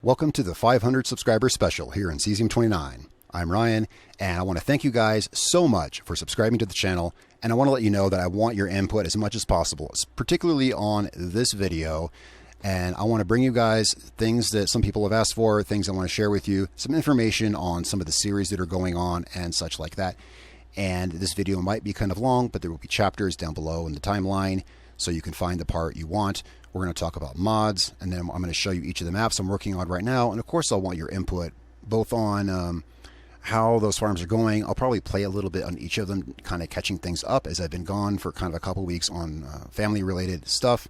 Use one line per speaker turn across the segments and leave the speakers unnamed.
Welcome to the 500 subscriber special here in Cezium29. I'm Ryan, and I want to thank you guys so much for subscribing to the channel, and I want to let you know that I want your input as much as possible, particularly on this video, and I want to bring you guys things that some people have asked for, things I want to share with you, some information on some of the series that are going on and such like that. And this video might be kind of long, but there will be chapters down below in the timeline, so you can find the part you want. We're going to talk about mods, and then I'm going to show you each of the maps I'm working on right now. And of course, I'll want your input both on how those farms are going. I'll probably play a little bit on each of them, kind of catching things up as I've been gone for kind of a couple weeks on family-related stuff.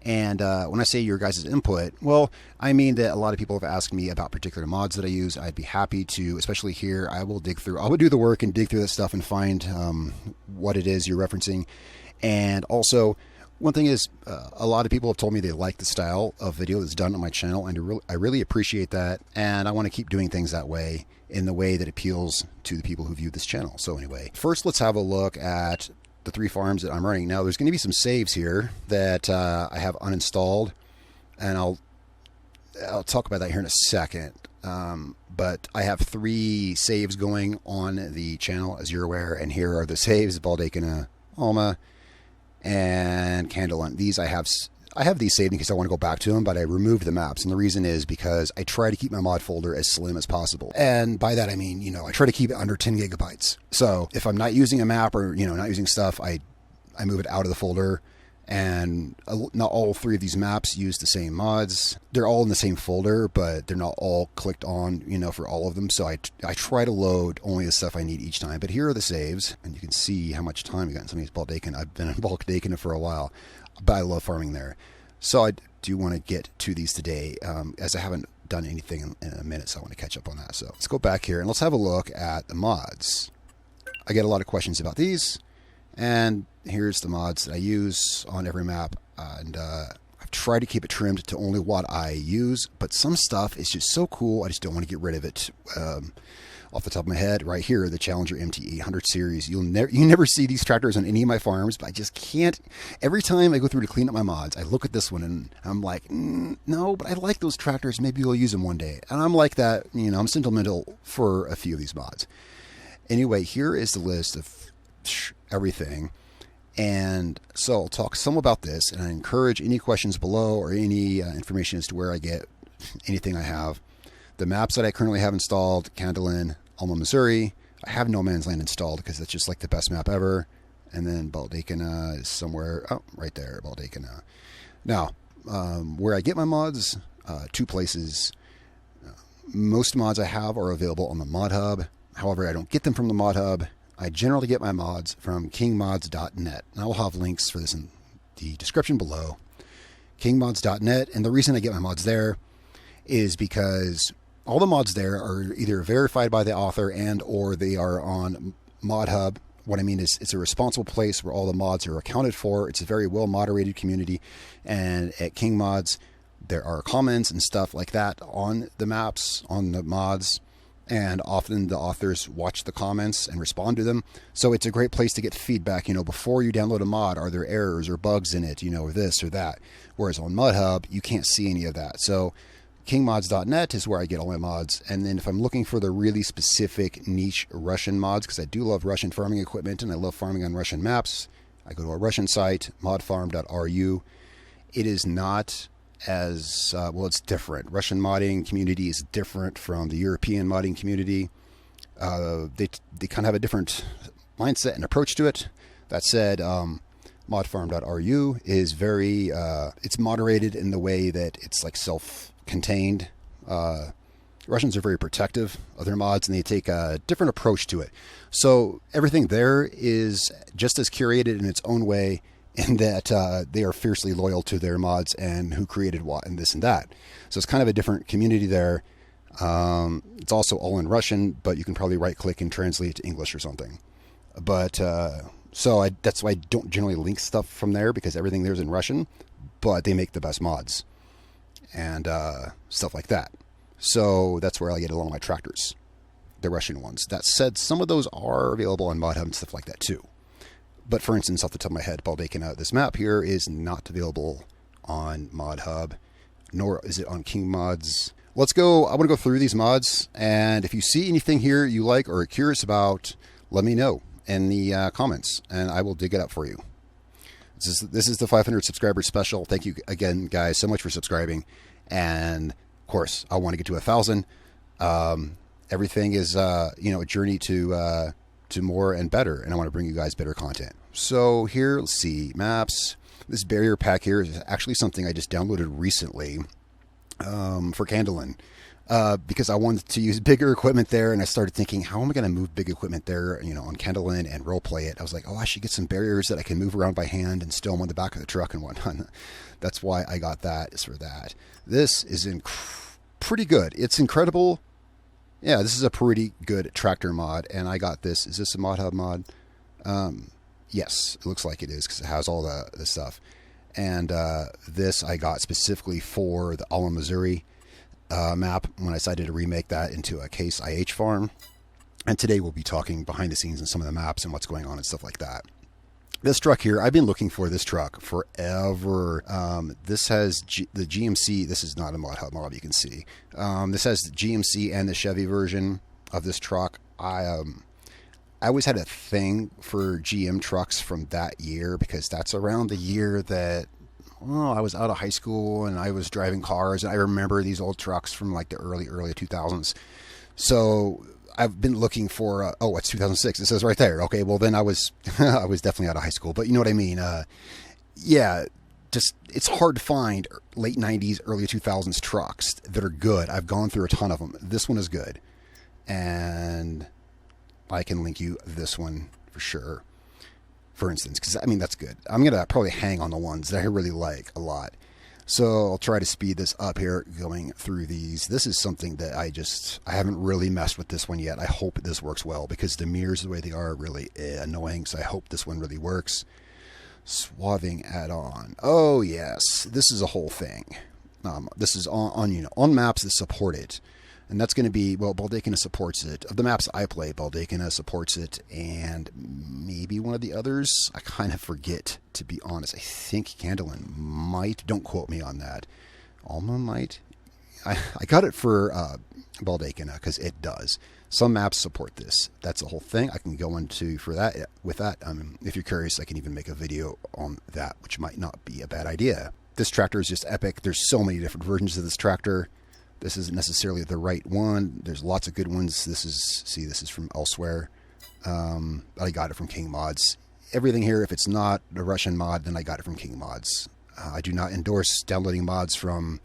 And when I say your guys' input, well, I mean that a lot of people have asked me about particular mods that I use. I'd be happy to, especially here, I will do the work and dig through that stuff and find what it is you're referencing. And also, one thing is, a lot of people have told me they like the style of video that's done on my channel, and I really appreciate that, and I want to keep doing things that way, in the way that appeals to the people who view this channel. So anyway, first let's have a look at the 3 farms that I'm running. Now there's going to be some saves here that I have uninstalled, and I'll talk about that here in a second. But I have 3 saves going on the channel, as you're aware, and here are the saves: Baldeykino, Alma, and Kandelin. These I have these saved in case I want to go back to them, but I removed the maps, and the reason is because I try to keep my mod folder as slim as possible. And by that I mean, I try to keep it under 10 gigabytes. So if I'm not using a map or not using stuff, I move it out of the folder. And not all 3 of these maps use the same mods. They're all in the same folder, but they're not all clicked on, for all of them. So I try to load only the stuff I need each time. But here are the saves, and you can see how much time you got in some of these Baldeykino. I've been in Baldeykino for a while, but I love farming there. So I do want to get to these today, as I haven't done anything in a minute, so I want to catch up on that. So let's go back here, and let's have a look at the mods. I get a lot of questions about these. And here's the mods that I use on every map, and I've tried to keep it trimmed to only what I use, but some stuff is just so cool I just don't want to get rid of it. Off the top of my head, right here, the Challenger MT800 series. You never see these tractors on any of my farms, but I just can't. Every time I go through to clean up my mods, I look at this one and I'm like, no, but I like those tractors. Maybe we'll use them one day. And I'm like that. I'm sentimental for a few of these mods. Anyway, here is the list of everything, and so I'll talk some about this, and I encourage any questions below or any information as to where I get anything I have. The maps that I currently have installed: Kandelin, Alma, Missouri. I have No Man's Land installed because that's just like the best map ever. And then Baldeykino is somewhere, right there, Baldeykino. Now, where I get my mods, 2 places. Most mods I have are available on the Mod Hub. However, I don't get them from the Mod Hub. I generally get my mods from kingmods.net. And I will have links for this in the description below. kingmods.net. And the reason I get my mods there is because all the mods there are either verified by the author and or they are on Mod Hub. What I mean is it's a responsible place where all the mods are accounted for. It's a very well moderated community. And at King Mods, there are comments and stuff like that on the maps, on the mods. And often the authors watch the comments and respond to them. So it's a great place to get feedback, before you download a mod. Are there errors or bugs in it, or this or that? Whereas on ModHub, you can't see any of that. So kingmods.net is where I get all my mods. And then if I'm looking for the really specific niche Russian mods, because I do love Russian farming equipment and I love farming on Russian maps, I go to a Russian site, modfarm.ru. It is not as it's different. Russian modding community is different from the European modding community. They kind of have a different mindset and approach to it. That said, modfarm.ru is very it's moderated in the way that it's like self-contained. Russians are very protective of their mods, and they take a different approach to it. So everything there is just as curated in its own way, in that they are fiercely loyal to their mods and who created what and this and that. So it's kind of a different community there. It's also all in Russian, but you can probably right-click and translate it to English or something. But that's why I don't generally link stuff from there, because everything there is in Russian, but they make the best mods and stuff like that. So that's where I get all my tractors, the Russian ones. That said, some of those are available on ModHub and stuff like that too. But for instance, off the top of my head, Baldeykino, this map here is not available on ModHub, nor is it on King Mods. let's go. I want to go through these mods, and if you see anything here you like or are curious about, let me know in the comments, and I will dig it up for you. This is the 500 subscriber special. Thank you again, guys, so much for subscribing. And of course, I want to get to 1,000. Everything is, a journey to more and better, and I want to bring you guys better content. So here, let's see, maps. This barrier pack here is actually something I just downloaded recently for Kandelin. Because I wanted to use bigger equipment there, and I started thinking, how am I going to move big equipment there, on Kandelin and roleplay it? I was like, oh, I should get some barriers that I can move around by hand and still them on the back of the truck and whatnot. That's why I got that, is for that. This is pretty good. It's incredible. Yeah, this is a pretty good tractor mod, and I got this. Is this a Mod Hub mod? Yes, it looks like it is, because it has all the stuff. And this I got specifically for the Alma, Missouri map when I decided to remake that into a Case IH farm. And today we'll be talking behind the scenes and some of the maps and what's going on and stuff like that. This truck here, I've been looking for this truck forever. This has the GMC. This is not a Mod Hub mod, you can see. This has the GMC and the Chevy version of this truck. I always had a thing for GM trucks from that year, because that's around the year that I was out of high school and I was driving cars, and I remember these old trucks from like the early 2000s. So I've been looking for it's 2006. It says right there. Okay, well then I was I was definitely out of high school, but you know what I mean. Yeah, just it's hard to find late 90s, early 2000s trucks that are good. I've gone through a ton of them. This one is good, and I can link you this one for sure. For instance, because I mean, that's good. I'm going to probably hang on the ones that I really like a lot. So I'll try to speed this up here going through these. This is something that I haven't really messed with this one yet. I hope this works well, because the mirrors, the way they are really annoying. So I hope this one really works. Swathing add-on. Oh yes, this is a whole thing. This is on maps that support it. And that's going to be, well, Baldeykino supports it. Of the maps I play, Baldeykino supports it, and maybe one of the others. I kind of forget, to be honest. I think Kandelin might. Don't quote me on that. Alma might. I got it for Baldeykino because it does. Some maps support this. That's the whole thing. I can go into for that. With that, if you're curious, I can even make a video on that, which might not be a bad idea. This tractor is just epic. There's so many different versions of this tractor. This isn't necessarily the right one. There's lots of good ones. This is from elsewhere. I got it from King Mods. Everything here, if it's not a Russian mod, then I got it from King Mods. I do not endorse downloading mods from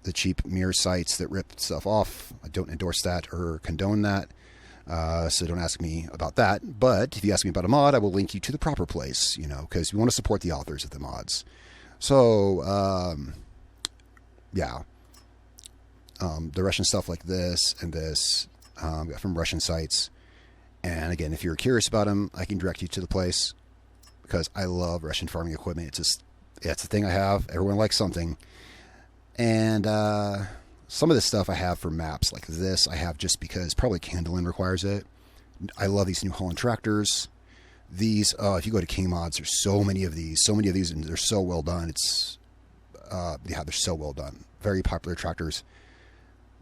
the cheap mirror sites that rip stuff off. I don't endorse that or condone that. So don't ask me about that. But if you ask me about a mod, I will link you to the proper place, because we want to support the authors of the mods. So, yeah. The Russian stuff like this and this, got from Russian sites. And again, if you're curious about them, I can direct you to the place, because I love Russian farming equipment. It's the thing I have. Everyone likes something. And some of this stuff I have for maps like this, I have just because probably Kandelin requires it. I love these New Holland tractors. These, if you go to King Mods, there's so many of these, and they're so well done. They're so well done. Very popular tractors.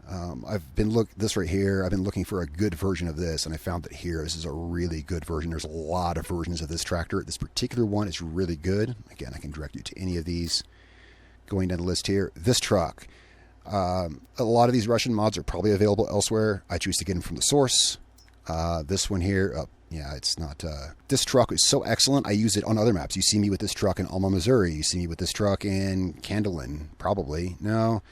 I've been this right here. I've been looking for a good version of this, and I found that here. This is a really good version. There's a lot of versions of this tractor. This particular one is really good. Again, I can direct you to any of these. Going down the list here, this truck. A lot of these Russian mods are probably available elsewhere. I choose to get them from the source. This one here, yeah, it's not. This truck is so excellent. I use it on other maps. You see me with this truck in Alma, Missouri. You see me with this truck in Kandelin, probably. No.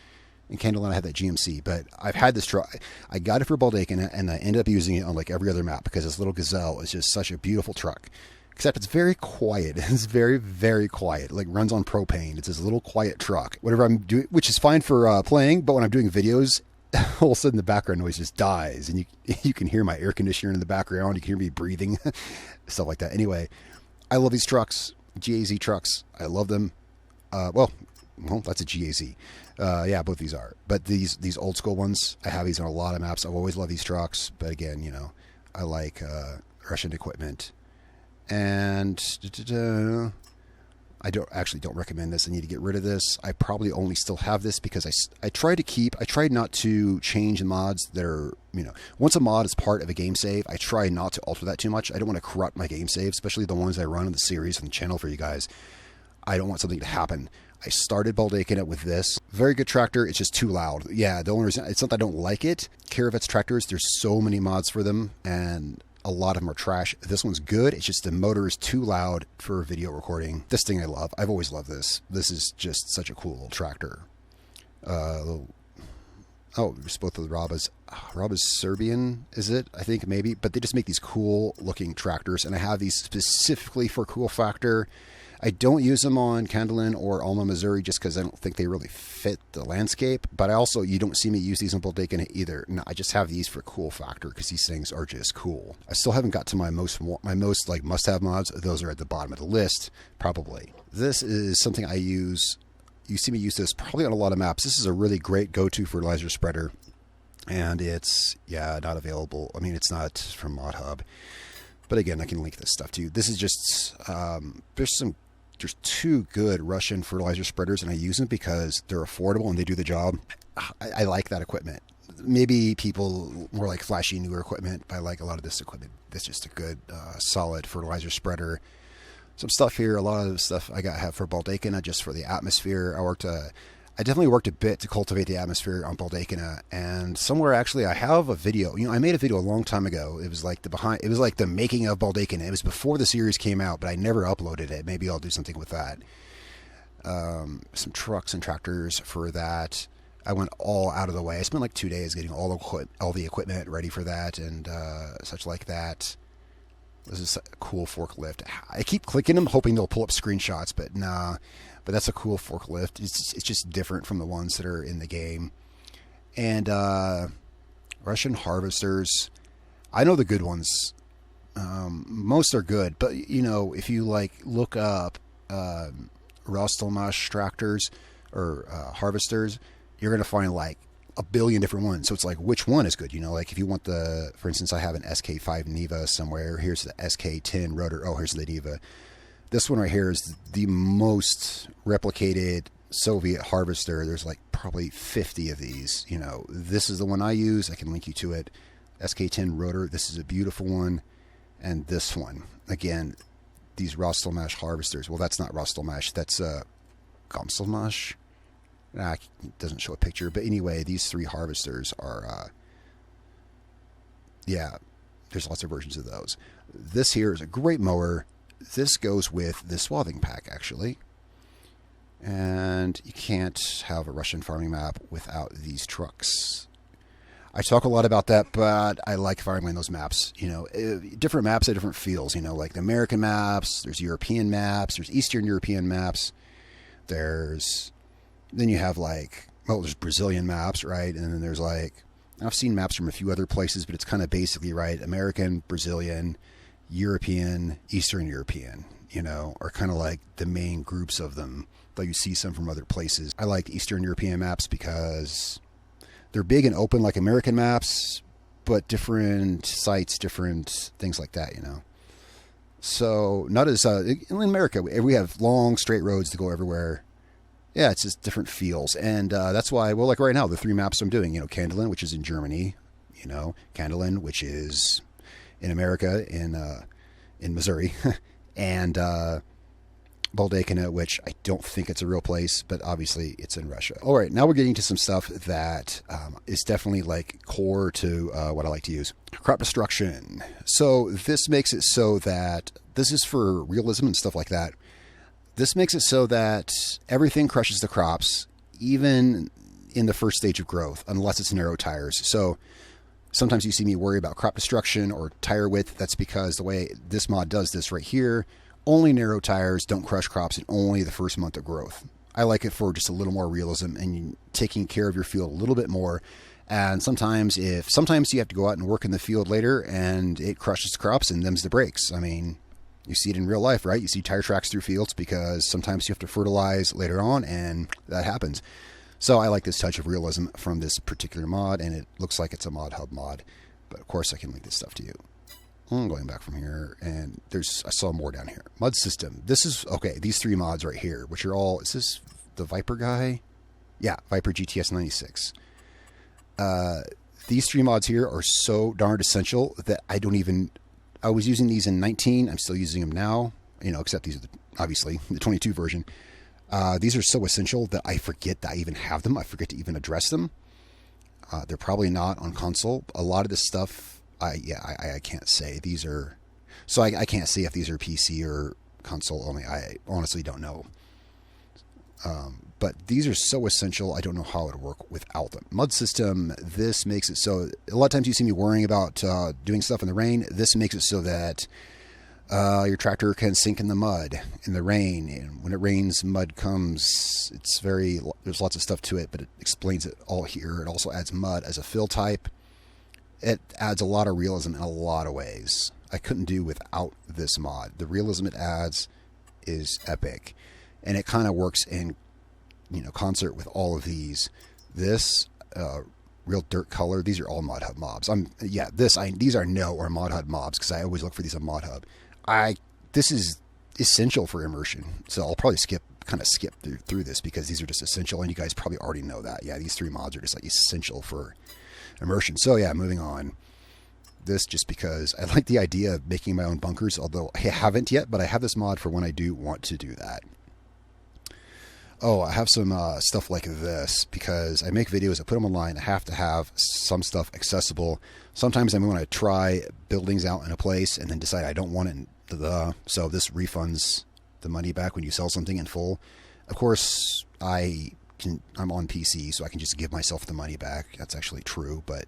In Kandelin, I had that GMC, but I've had this truck. I got it for Baldeykino, and I ended up using it on like every other map, because this little Gazelle is just such a beautiful truck. Except it's very quiet. It's very, very quiet. Like, runs on propane. It's this little quiet truck. Whatever I'm doing, which is fine for playing, but when I'm doing videos, all of a sudden the background noise just dies, and you can hear my air conditioner in the background. You can hear me breathing, stuff like that. Anyway, I love these trucks, GAZ trucks. I love them. Well, that's a GAZ. Yeah, both these are. But these old school ones, I have these on a lot of maps. I've always loved these trucks. But again, I like Russian equipment. And I don't recommend this. I need to get rid of this. I probably only still have this because I tried not to change the mods that are, once a mod is part of a game save, I try not to alter that too much. I don't want to corrupt my game save, especially the ones I run in the series on the channel for you guys. I don't want something to happen. I started Baldeykino with this. Very good tractor. It's just too loud. Yeah, the only reason, it's not that I don't like it. Caravet's tractors, there's so many mods for them, and a lot of them are trash. This one's good. It's just the motor is too loud for video recording. This thing I love. I've always loved this. This is just such a cool little tractor. There's both of the Rabas. Raba's Serbian, is it? I think maybe. But they just make these cool looking tractors, and I have these specifically for cool factor. I don't use them on Kandelin or Alma, Missouri, just because I don't think they really fit the landscape. But you don't see me use these on Baldeykino either. No, I just have these for cool factor because these things are just cool. I still haven't got to my most like must-have mods. Those are at the bottom of the list, probably. This is something I use. You see me use this probably on a lot of maps. This is a really great go-to fertilizer spreader, and it's not available. I mean, it's not from ModHub, but again, I can link this stuff to you. This is just there's two good Russian fertilizer spreaders, and I use them because they're affordable and they do the job. I like that equipment. Maybe people more like flashy, newer equipment, but I like a lot of this equipment. It's just a good, solid fertilizer spreader. Some stuff here, a lot of the stuff I have for Baldeykino, just for the atmosphere. I definitely worked a bit to cultivate the atmosphere on Baldeykino, and somewhere actually I have a video. I made a video a long time ago. It was like the making of Baldeykino. It was before the series came out, but I never uploaded it. Maybe I'll do something with that. Some trucks and tractors for that. I went all out of the way. I spent like 2 days getting all the equipment ready for that and such like that. This is a cool forklift. I keep clicking them, hoping they'll pull up screenshots, but nah. But that's a cool forklift. It's just different from the ones that are in the game. And Russian harvesters. I know the good ones. Most are good, but if you look up Rostelmash tractors or harvesters, you're gonna find like a billion different ones. So it's like, which one is good? Like if you want for instance, I have an SK5 Niva somewhere. Here's the SK10 rotor. Oh, here's the Niva. This one right here is the most replicated Soviet harvester. There's like probably 50 of these. This is the one I use. I can link you to it. SK10 rotor. This is a beautiful one. And this one. Again, these Rostelmash harvesters. Well, that's not Rostelmash. That's Gomselmash. It doesn't show a picture. But anyway, these three harvesters are... there's lots of versions of those. This here is a great mower. This goes with the swathing pack, actually. And you can't have a Russian farming map without these trucks. I talk a lot about that, but I like farming those maps. Different maps have different feels. Like the American maps, there's European maps, there's Eastern European maps. Then you have there's Brazilian maps, right? And then there's I've seen maps from a few other places, but it's kind of basically, right, American, Brazilian, European, Eastern European, are kind of like the main groups of them, though you see some from other places. I like Eastern European maps because they're big and open like American maps, but different sites, different things like that, So not as, in America, we have long straight roads to go everywhere. Yeah, it's just different feels. And that's why, like right now, the three maps I'm doing, Kandelin, which is in Germany, Kandelin, which is in America, in Missouri, and Baldeykino, which I don't think it's a real place, but obviously it's in Russia. All right, now we're getting to some stuff that is definitely core to what I like to use. Crop destruction. So this makes it so that this is for realism and stuff like that. This makes it so that everything crushes the crops, even in the first stage of growth, unless it's narrow tires. So sometimes you see me worry about crop destruction or tire width. That's because the way this mod does this right here, only narrow tires don't crush crops in only the first month of growth. I like it for just a little more realism and taking care of your field a little bit more. And sometimes you have to go out and work in the field later and it crushes crops and them's the breaks. I mean, you see it in real life, right? You see tire tracks through fields because sometimes you have to fertilize later on and that happens. So I like this touch of realism from this particular mod, and it looks like it's a ModHub mod. But of course I can link this stuff to you. I'm going back from here, and I saw more down here. Mud system. This is, okay, these 3 mods right here, which are all, is this the Viper guy? Yeah, Viper GTS 96. These 3 mods here are so darned essential that I was using these in 19. I'm still using them now, except these are obviously the 22 version. These are so essential that I forget that I even have them. I forget to even address them. They're probably not on console. A lot of this stuff, I can't say. These are, so I can't say if these are PC or console only. I honestly don't know. But these are so essential, I don't know how it would work without them. Mud system, this makes it so, a lot of times you see me worrying about doing stuff in the rain. This makes it so that your tractor can sink in the mud in the rain. And when it rains, mud comes. There's lots of stuff to it, but it explains it all here. It also adds mud as a fill type. It adds a lot of realism in a lot of ways. I couldn't do without this mod. The realism it adds is epic. And it kind of works in concert with all of these. This real dirt color, these are all Mod Hub mobs. These are or Mod Hub mobs, because I always look for these on Mod Hub. This is essential for immersion, so I'll probably skip through this because these are just essential, and you guys probably already know that. Yeah, these 3 mods are just like essential for immersion. So yeah, moving on. This just because I like the idea of making my own bunkers, although I haven't yet, but I have this mod for when I do want to do that. Oh, I have some stuff like this because I make videos, I put them online. I have to have some stuff accessible. Sometimes I want to try buildings out in a place and then decide I don't want it. So this refunds the money back when you sell something in full. Of course, I'm on PC, so I can just give myself the money back. That's actually true, but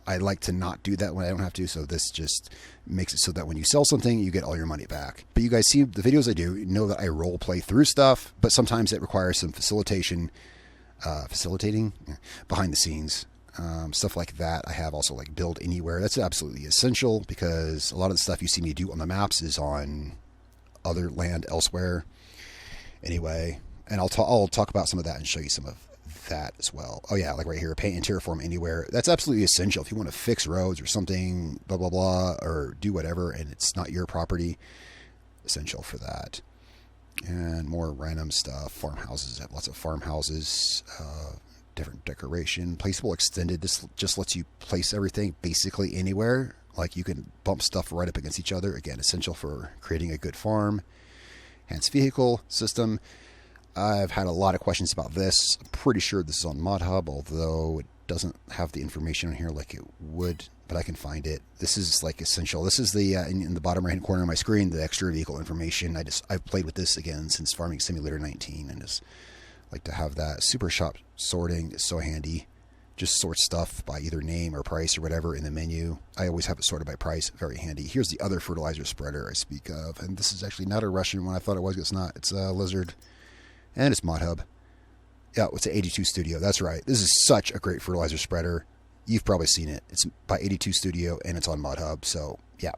I like to not do that when I don't have to, so this just makes it so that when you sell something, you get all your money back. But you guys see the videos I do, you know that I role play through stuff, but sometimes it requires some facilitating behind the scenes. Stuff like that. I have also like build anywhere. That's absolutely essential because a lot of the stuff you see me do on the maps is on other land elsewhere. Anyway, and I'll talk about some of that and show you some of that as well. Oh yeah, like right here, paint and terraform anywhere. That's absolutely essential if you want to fix roads or something, blah blah blah, or do whatever, and it's not your property. Essential for that. And more random stuff. Farmhouses. I have lots of farmhouses. Different decoration. Placeable extended. This just lets you place everything basically anywhere. Like you can bump stuff right up against each other. Again, essential for creating a good farm. Hence vehicle system. I've had a lot of questions about this. I'm pretty sure this is on Mod Hub, although it doesn't have the information on here like it would, but I can find it. This is like essential. This is the in the bottom right hand corner of my screen, the extra vehicle information. I've played with this again since Farming Simulator 19, and just like to have that. Super shop sorting is so handy. Just sort stuff by either name or price or whatever in the menu. I always have it sorted by price. Very handy. Here's the other fertilizer spreader I speak of, and this is actually not a Russian one. I thought it was. It's not. It's a Lizard. And it's Mod Hub. Yeah, it's an 82 Studio. That's right. This is such a great fertilizer spreader. You've probably seen it. It's by 82 Studio, and it's on Mod Hub. So, yeah,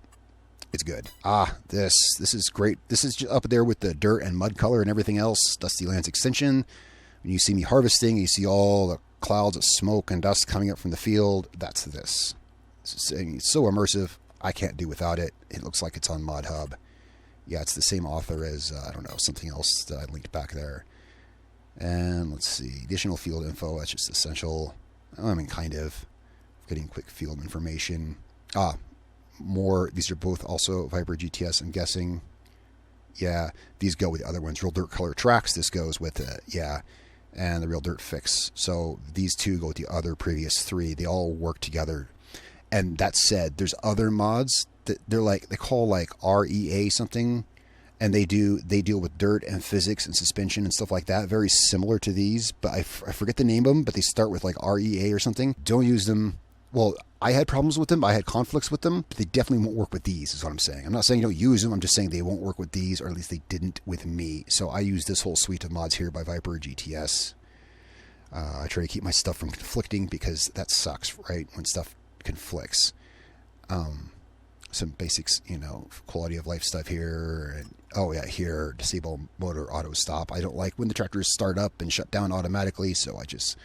it's good. This is great. This is up there with the dirt and mud color and everything else. Dusty Lands Extension. When you see me harvesting, you see all the clouds of smoke and dust coming up from the field. That's this. It's so immersive. I can't do without it. It looks like it's on Mod Hub. Yeah, it's the same author as, I don't know, something else that I linked back there. And let's see, additional field info, that's just essential. I mean, kind of. Getting quick field information. More, these are both also Viper GTS, I'm guessing. Yeah, these go with the other ones. Real dirt color tracks, this goes with it, yeah. And the real dirt fix. So these two go with the other previous 3. They all work together. And that said, there's other mods that they call like REA something, and they deal with dirt and physics and suspension and stuff like that, very similar to these, but I forget the name of them, but they start with like REA or something. Don't use them. Well, I had problems with them. I had conflicts with them, but they definitely won't work with these is what I'm saying. I'm not saying don't use them. I'm just saying they won't work with these, or at least they didn't with me. So I use this whole suite of mods here by Viper GTS. I try to keep my stuff from conflicting because that sucks, right? When stuff conflicts. Some basics, quality of life stuff here. And, oh yeah, here, disable motor auto stop. I don't like when the tractors start up and shut down automatically, so I just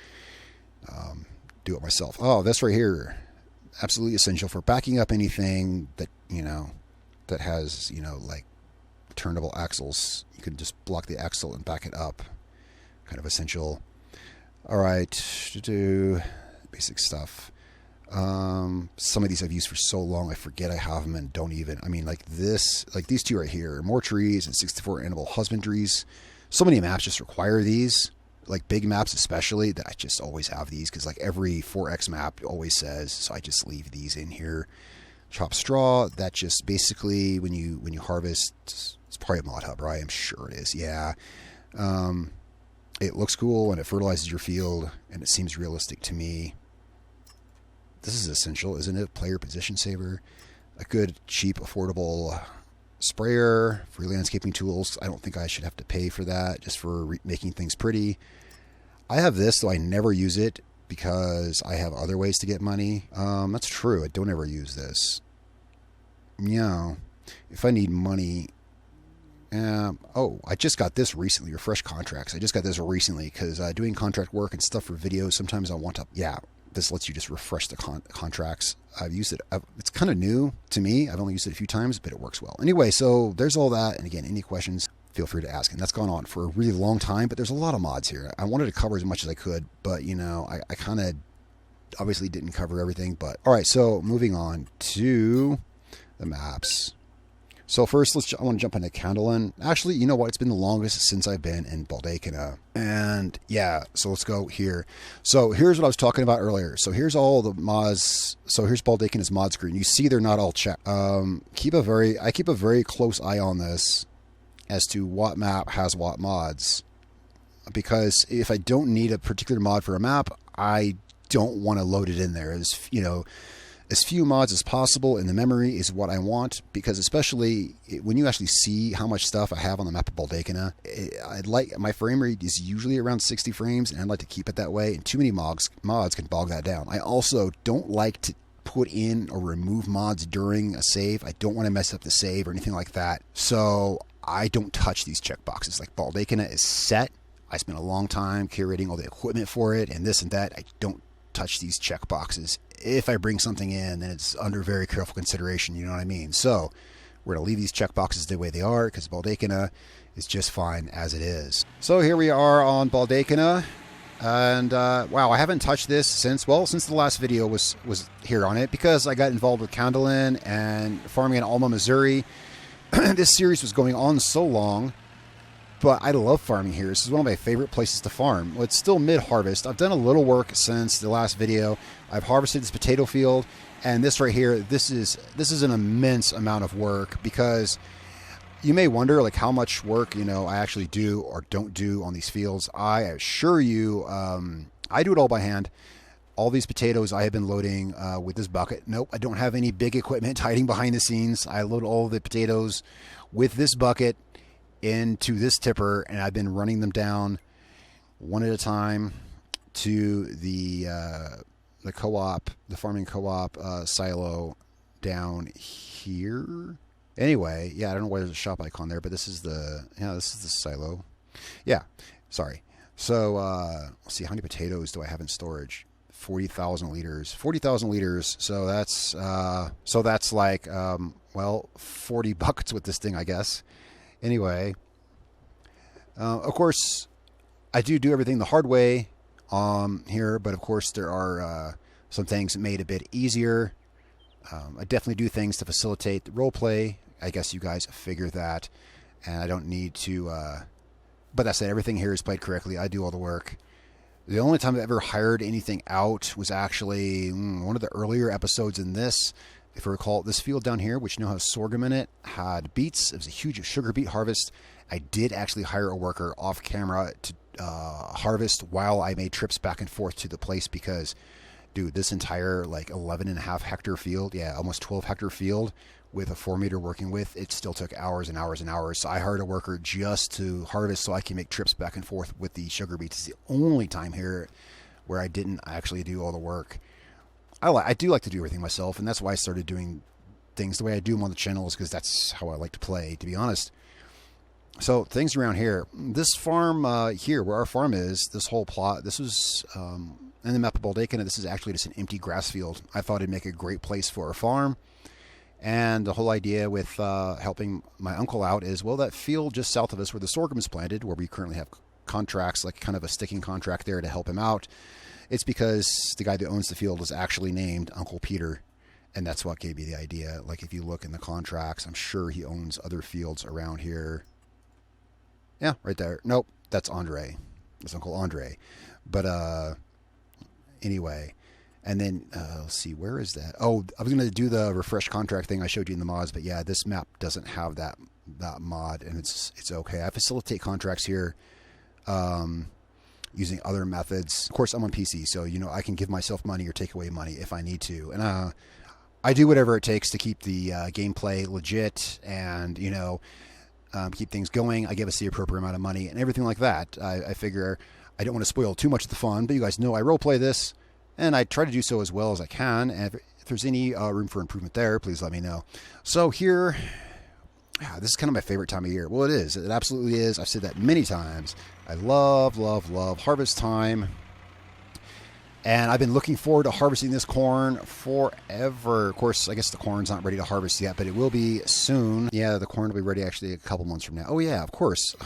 do it myself. Oh, this right here. Absolutely essential for backing up anything that, that has, like turnable axles. You can just block the axle and back it up. Kind of essential. All right, to do basic stuff. Some of these I've used for so long I forget I have them and don't even. I mean, like this, like these two right here, more trees and 64 animal husbandries. So many maps just require these, like big maps especially, that I just always have these because like every 4X map always says. So I just leave these in here. Chop straw. That just basically when you harvest, it's probably a mod hub, right? I'm sure it is. Yeah. It looks cool and it fertilizes your field and it seems realistic to me. This is essential, isn't it? Player position saver. A good, cheap, affordable sprayer, free landscaping tools. I don't think I should have to pay for that just for making things pretty. I have this, though I never use it because I have other ways to get money. That's true. I don't ever use this. If I need money... oh, I just got this recently. Refresh contracts. I just got this recently because doing contract work and stuff for videos, sometimes I want to... Yeah, this lets you just refresh the contracts. I've used it. It's kind of new to me. I've only used it a few times, but it works well. Anyway, so there's all that. And again, any questions, feel free to ask. And that's gone on for a really long time, but there's a lot of mods here. I wanted to cover as much as I could, but, I kind of obviously didn't cover everything. But all right, so moving on to the maps. So first, I want to jump into Kandelin. Actually, you know what? It's been the longest since I've been in Baldeykino. And yeah, so let's go here. So here's what I was talking about earlier. So here's all the mods. So here's Baldeykino's mod screen. You see they're not all checked. I keep a very close eye on this as to what map has what mods. Because if I don't need a particular mod for a map, I don't want to load it in there. As few mods as possible in the memory is what I want, because especially when you actually see how much stuff I have on the map of Baldeykino, my frame rate is usually around 60 frames, and I'd like to keep it that way, and too many mods can bog that down. I also don't like to put in or remove mods during a save. I don't want to mess up the save or anything like that, so I don't touch these checkboxes. Like Baldeykino is set. I spent a long time curating all the equipment for it, and this and that. I don't touch these checkboxes. If I bring something in, then it's under very careful consideration, you know what I mean? So we're going to leave these checkboxes the way they are because Baldeykino is just fine as it is. So here we are on Baldeykino, and wow, I haven't touched this since the last video was here on it, because I got involved with Kandelin and farming in Alma, Missouri. This series was going on so long, but I love farming here. This is one of my favorite places to farm. Well, it's still mid-harvest. I've done a little work since the last video. I've harvested this potato field, and this right here, this is an immense amount of work, because you may wonder like how much work I actually do or don't do on these fields. I assure you, I do it all by hand. All these potatoes I have been loading with this bucket. Nope, I don't have any big equipment hiding behind the scenes. I load all the potatoes with this bucket into this tipper, and I've been running them down one at a time to the co-op, the farming co-op silo down here. Anyway, yeah, I don't know why there's a shop icon there, but this is the silo. Yeah, sorry. So let's see, how many potatoes do I have in storage? 40,000 liters. 40,000 liters. So that's like 40 buckets with this thing, I guess. Anyway, of course, I do everything the hard way here, but of course there are some things made a bit easier. I definitely do things to facilitate the role play. I guess you guys figure that, and I don't need to. But that said, everything here is played correctly. I do all the work. The only time I ever hired anything out was actually one of the earlier episodes in this. If I recall, this field down here, which now has sorghum in it, had beets. It was a huge sugar beet harvest. I did actually hire a worker off camera to harvest while I made trips back and forth to the place, because, dude, this entire like 11.5 hectare field, yeah, almost 12 hectare field with a 4-meter working with, it still took hours and hours and hours. So I hired a worker just to harvest so I can make trips back and forth with the sugar beets. It's the only time here where I didn't actually do all the work. I do like to do everything myself, and that's why I started doing things the way I do them on the channel, is because that's how I like to play, to be honest. So things around here, this farm here, where our farm is, this whole plot, this was in the map of Baldeykino. This is actually just an empty grass field. I thought it'd make a great place for a farm. And the whole idea with helping my uncle out is, well, that field just south of us where the sorghum is planted, where we currently have contracts, like kind of a sticking contract there to help him out. It's because the guy that owns the field is actually named Uncle Peter. And that's what gave me the idea. Like, if you look in the contracts, I'm sure he owns other fields around here. Yeah, right there. Nope, that's Andre. That's Uncle Andre. But anyway, and then let's see, where is that? Oh, I was going to do the refresh contract thing I showed you in the mods, but yeah, this map doesn't have that mod, and it's okay. I facilitate contracts here using other methods. Of course, I'm on PC, so I can give myself money or take away money if I need to, and I do whatever it takes to keep the gameplay legit and keep things going. I give us the appropriate amount of money and everything like that. I figure I don't want to spoil too much of the fun, but you guys know I roleplay this, and I try to do so as well as I can. And if there's any room for improvement there, please let me know. So here, this is kind of my favorite time of year. Well, it is. It absolutely is. I've said that many times. I love, love, love harvest time. And I've been looking forward to harvesting this corn forever. Of course, I guess the corn's not ready to harvest yet, but it will be soon. Yeah, the corn will be ready actually a couple months from now. Oh, yeah, of course.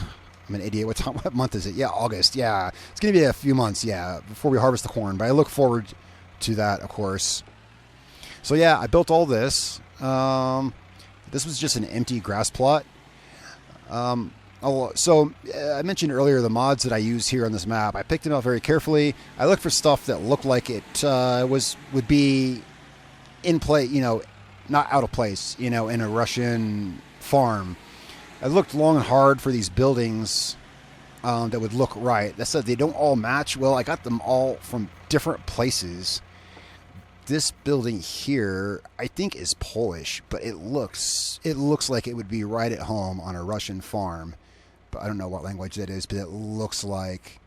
I'm an idiot. What month is it? Yeah, August. Yeah, it's going to be a few months, yeah, before we harvest the corn. But I look forward to that, of course. So, yeah, I built all this. This was just an empty grass plot. So I mentioned earlier the mods that I use here on this map. I picked them out very carefully. I looked for stuff that looked like it would be in play, not out of place, in a Russian farm. I looked long and hard for these buildings that would look right. That said, they don't all match. Well, I got them all from different places. This building here, I think, is Polish, but it looks like it would be right at home on a Russian farm. But I don't know what language that is, but it looks like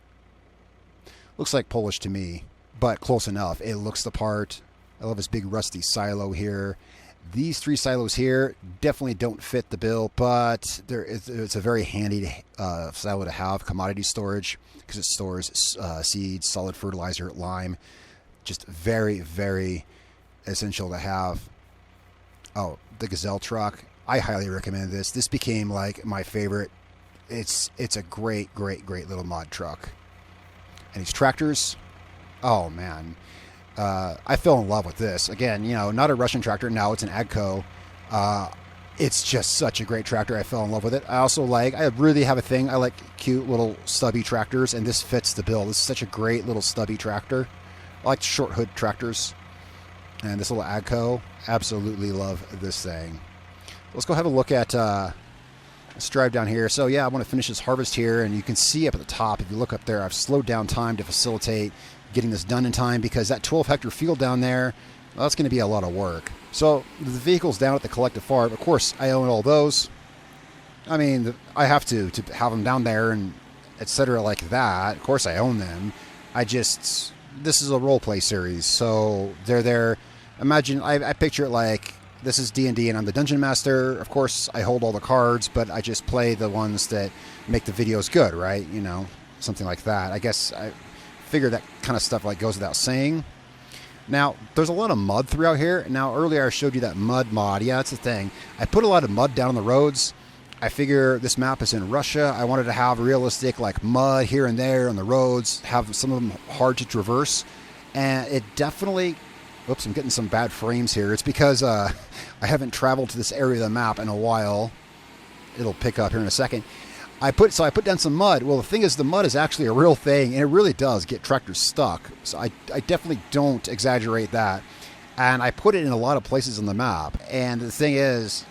Polish to me, but close enough. It looks the part. I love this big rusty silo here. These 3 silos here definitely don't fit the bill, but it's a very handy silo to have, commodity storage, because it stores seeds, solid fertilizer, lime. Just very, very essential to have. Oh, the Gazelle truck. I highly recommend this. This became like my favorite. It's a great, great, great little mod truck. And these tractors, oh man. I fell in love with this. Again, not a Russian tractor. Now it's an AGCO. It's just such a great tractor. I fell in love with it. I really have a thing. I like cute little stubby tractors, and this fits the bill. This is such a great little stubby tractor. I like short hood tractors. And this little AGCO, absolutely love this thing. Let's go have a look at, let's drive down here. So yeah, I want to finish this harvest here, and you can see up at the top, if you look up there, I've slowed down time to facilitate getting this done in time, because that 12-hectare field down there, well, that's going to be a lot of work. So the vehicles down at the collective farm, of course, I own all those. I mean, I have to have them down there and etc. like that. Of course, I own them. This is a role-play series, so they're there. Imagine, I picture it like this is D&D and I'm the Dungeon Master. Of course, I hold all the cards, but I just play the ones that make the videos good, right? Something like that. I guess I figure that kind of stuff goes without saying. Now, there's a lot of mud throughout here. Now, earlier I showed you that mud mod. Yeah, that's the thing. I put a lot of mud down on the roads. I figure this map is in Russia. I wanted to have realistic mud here and there on the roads, have some of them hard to traverse. And it definitely... Oops, I'm getting some bad frames here. It's because I haven't traveled to this area of the map in a while. It'll pick up here in a second. I put down some mud. Well, the thing is, the mud is actually a real thing, and it really does get tractors stuck. So I definitely don't exaggerate that. And I put it in a lot of places on the map. And the thing is,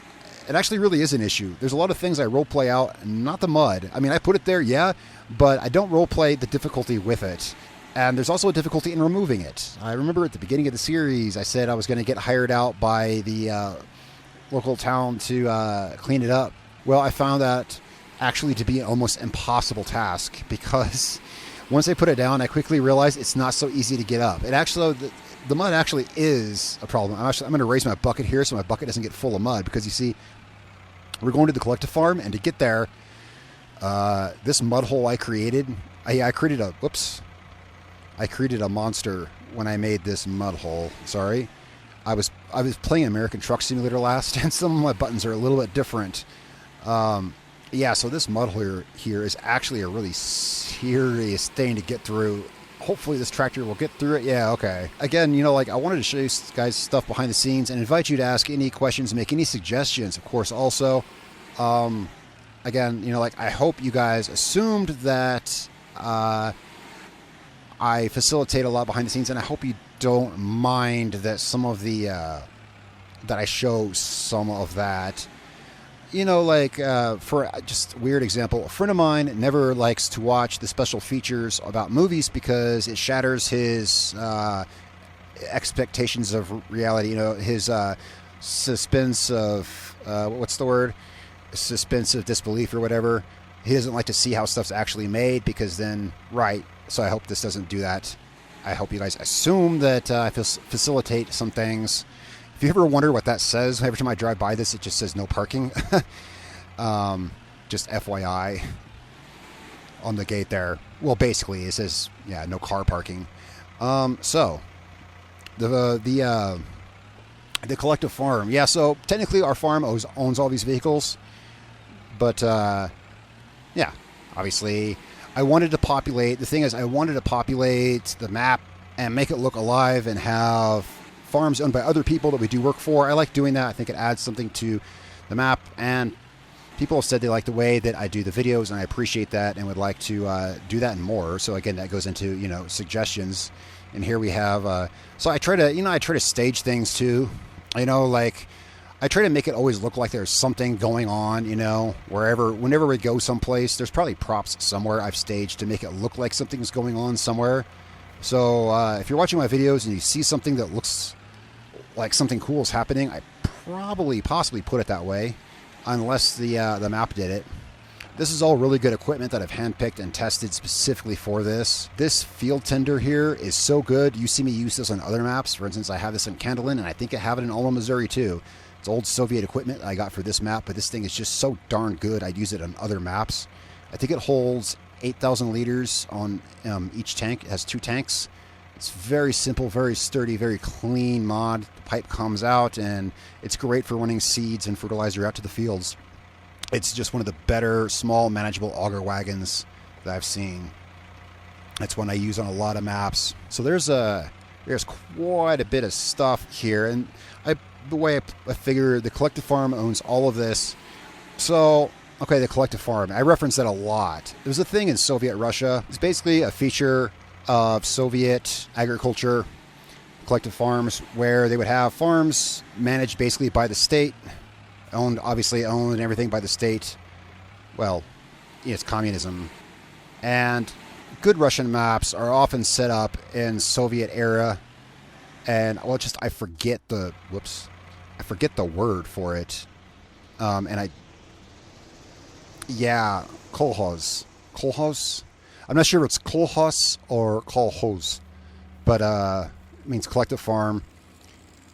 it actually really is an issue. There's a lot of things I roleplay out, not the mud. I mean, I put it there, yeah, but I don't roleplay the difficulty with it. And there's also a difficulty in removing it. I remember at the beginning of the series, I said I was going to get hired out by the local town to clean it up. Well, I found that actually to be an almost impossible task, because once I put it down, I quickly realized it's not so easy to get up. It actually, the mud actually is a problem. I'm going to raise my bucket here so my bucket doesn't get full of mud, because you see, we're going to the collective farm, and to get there, This mud hole I created, I created a monster when I made this mud hole. Sorry. I was playing American Truck Simulator last, and some of my buttons are a little bit different. Yeah, so this mud hole here is actually a really serious thing to get through. Hopefully this tractor will get through it. Yeah, okay. Again, you know, like, I wanted to show you guys stuff behind the scenes and invite you to ask any questions, make any suggestions, of course, also. Again, you know, like, I hope you guys assumed that I facilitate a lot behind the scenes, and I hope you don't mind that some of the that I show some of that. You know, like, for just a weird example, a friend of mine never likes to watch the special features about movies because it shatters his expectations of reality. You know, his suspense of what's the word? Suspense of disbelief or whatever. He doesn't like to see how stuff's actually made because then, right. So I hope this doesn't do that. I hope you guys assume that I facilitate some things. If you ever wonder what that says, every time I drive by this, it just says no parking. Just FYI on the gate there. Well, basically, it says, yeah, no car parking. So the collective farm. Yeah, so technically our farm owns all these vehicles. But, yeah, obviously, I wanted to populate. The thing is, I wanted to populate the map and make it look alive and have farms owned by other people that we do work for. I like doing that. I think it adds something to the map, and people have said they like the way that I do the videos, and I appreciate that and would like to do that and more. So again, that goes into, you know, suggestions. And here we have, so I try to stage things too, you know, like I try to make it always look like there's something going on, you know, whenever we go someplace, there's probably props somewhere I've staged to make it look like something's going on somewhere. So if you're watching my videos and you see something that looks like something cool is happening, I possibly put it that way, unless the map did it. This is all really good equipment that I've handpicked and tested specifically for this. This field tender here is so good. You see me use this on other maps. For instance, I have this in Kandelin, and I think I have it in Alma, Missouri too. It's old Soviet equipment I got for this map, but this thing is just so darn good. I'd use it on other maps. I think it holds 8,000 liters on each tank. It has 2 tanks. It's very simple, very sturdy, very clean mod. The pipe comes out, and it's great for running seeds and fertilizer out to the fields. It's just one of the better, small, manageable auger wagons that I've seen. That's one I use on a lot of maps. So there's quite a bit of stuff here, and the way I figure the collective farm owns all of this. So, okay, the collective farm. I reference that a lot. There was a thing in Soviet Russia. It's basically a feature of Soviet agriculture, collective farms, where they would have farms managed basically by the state, obviously owned and everything by the state. Well, it's communism. And good Russian maps are often set up in Soviet era. And, well, I forget the word for it. Kolhoz. Kolhoz? I'm not sure if it's kolhoz or kolhoz, but it means collective farm.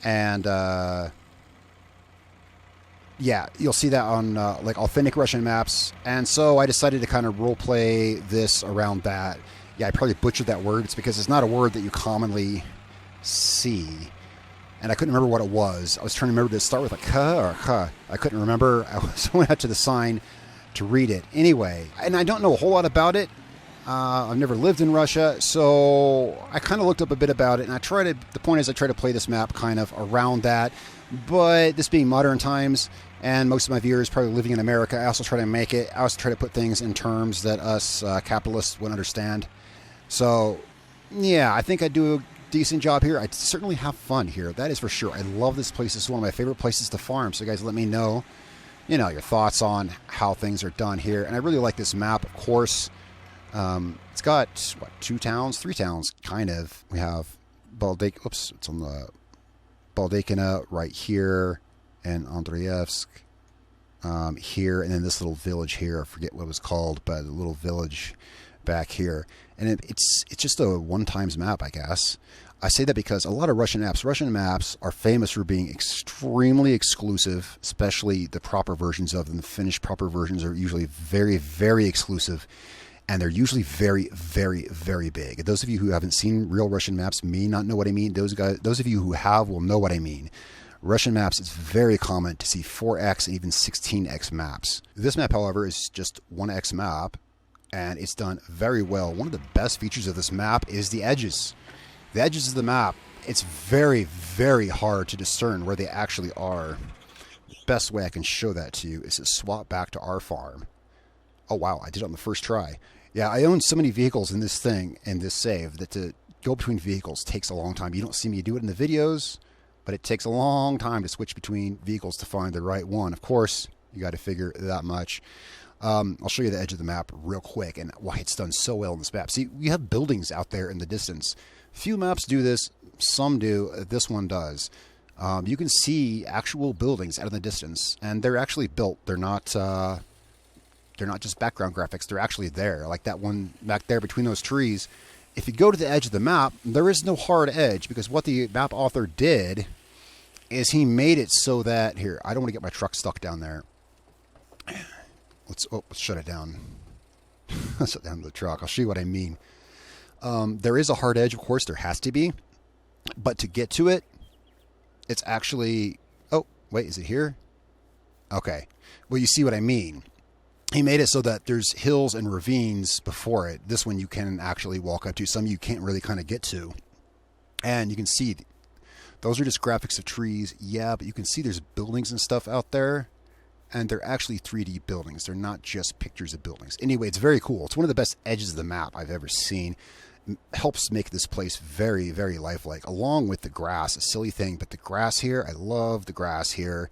And yeah, you'll see that on like authentic Russian maps. And so I decided to kind of role play this around that. Yeah, I probably butchered that word. It's because it's not a word that you commonly see. And I couldn't remember what it was. I was trying to remember, did it start with a k or k? I couldn't remember. I went out to the sign to read it. Anyway, and I don't know a whole lot about it. I've never lived in Russia, so I kind of looked up a bit about it, and the point is I try to play this map kind of around that, but this being modern times, and most of my viewers probably living in America, I also try to put things in terms that us capitalists would understand. So, yeah, I think I do a decent job here. I certainly have fun here, that is for sure. I love this place. This is one of my favorite places to farm, so guys, let me know, your thoughts on how things are done here, and I really like this map, of course. It's got, 3 towns, kind of. We have it's on the Baldeykino right here, and Andreevsk here, and then this little village here, I forget what it was called, but a little village back here. And it's just a one-times map, I guess. I say that because a lot of Russian maps are famous for being extremely exclusive, especially the proper versions of them. The finished proper versions are usually very, very exclusive, and they're usually very, very, very big. And those of you who haven't seen real Russian maps may not know what I mean. Those of you who have will know what I mean. Russian maps, it's very common to see 4x and even 16x maps. This map, however, is just 1x map, and it's done very well. One of the best features of this map is the edges. The edges of the map, it's very, very hard to discern where they actually are. The best way I can show that to you is to swap back to our farm. Oh wow, I did it on the first try. Yeah, I own so many vehicles in this thing, in this save, that to go between vehicles takes a long time. You don't see me do it in the videos, but it takes a long time to switch between vehicles to find the right one. Of course, you got to figure that much. I'll show you the edge of the map real quick and why it's done so well in this map. See, we have buildings out there in the distance. Few maps do this, some do. This one does. You can see actual buildings out in the distance, and they're actually built. They're not just background graphics. They're actually there, like that one back there between those trees. If you go to the edge of the map, there is no hard edge, because what the map author did is he made it so that, here, I don't want to get my truck stuck down there. Let's shut it down. Shut down the truck. I'll show you what I mean. There is a hard edge, of course, there has to be, but to get to it, it's actually, oh, wait, is it here? Okay. Well, you see what I mean. He made it so that there's hills and ravines before it. This one you can actually walk up to. Some you can't really kind of get to. And you can see, those are just graphics of trees. Yeah, but you can see there's buildings and stuff out there. And they're actually 3D buildings. They're not just pictures of buildings. Anyway, it's very cool. It's one of the best edges of the map I've ever seen. It helps make this place very, very lifelike, along with the grass. A silly thing, but the grass here, I love the grass here.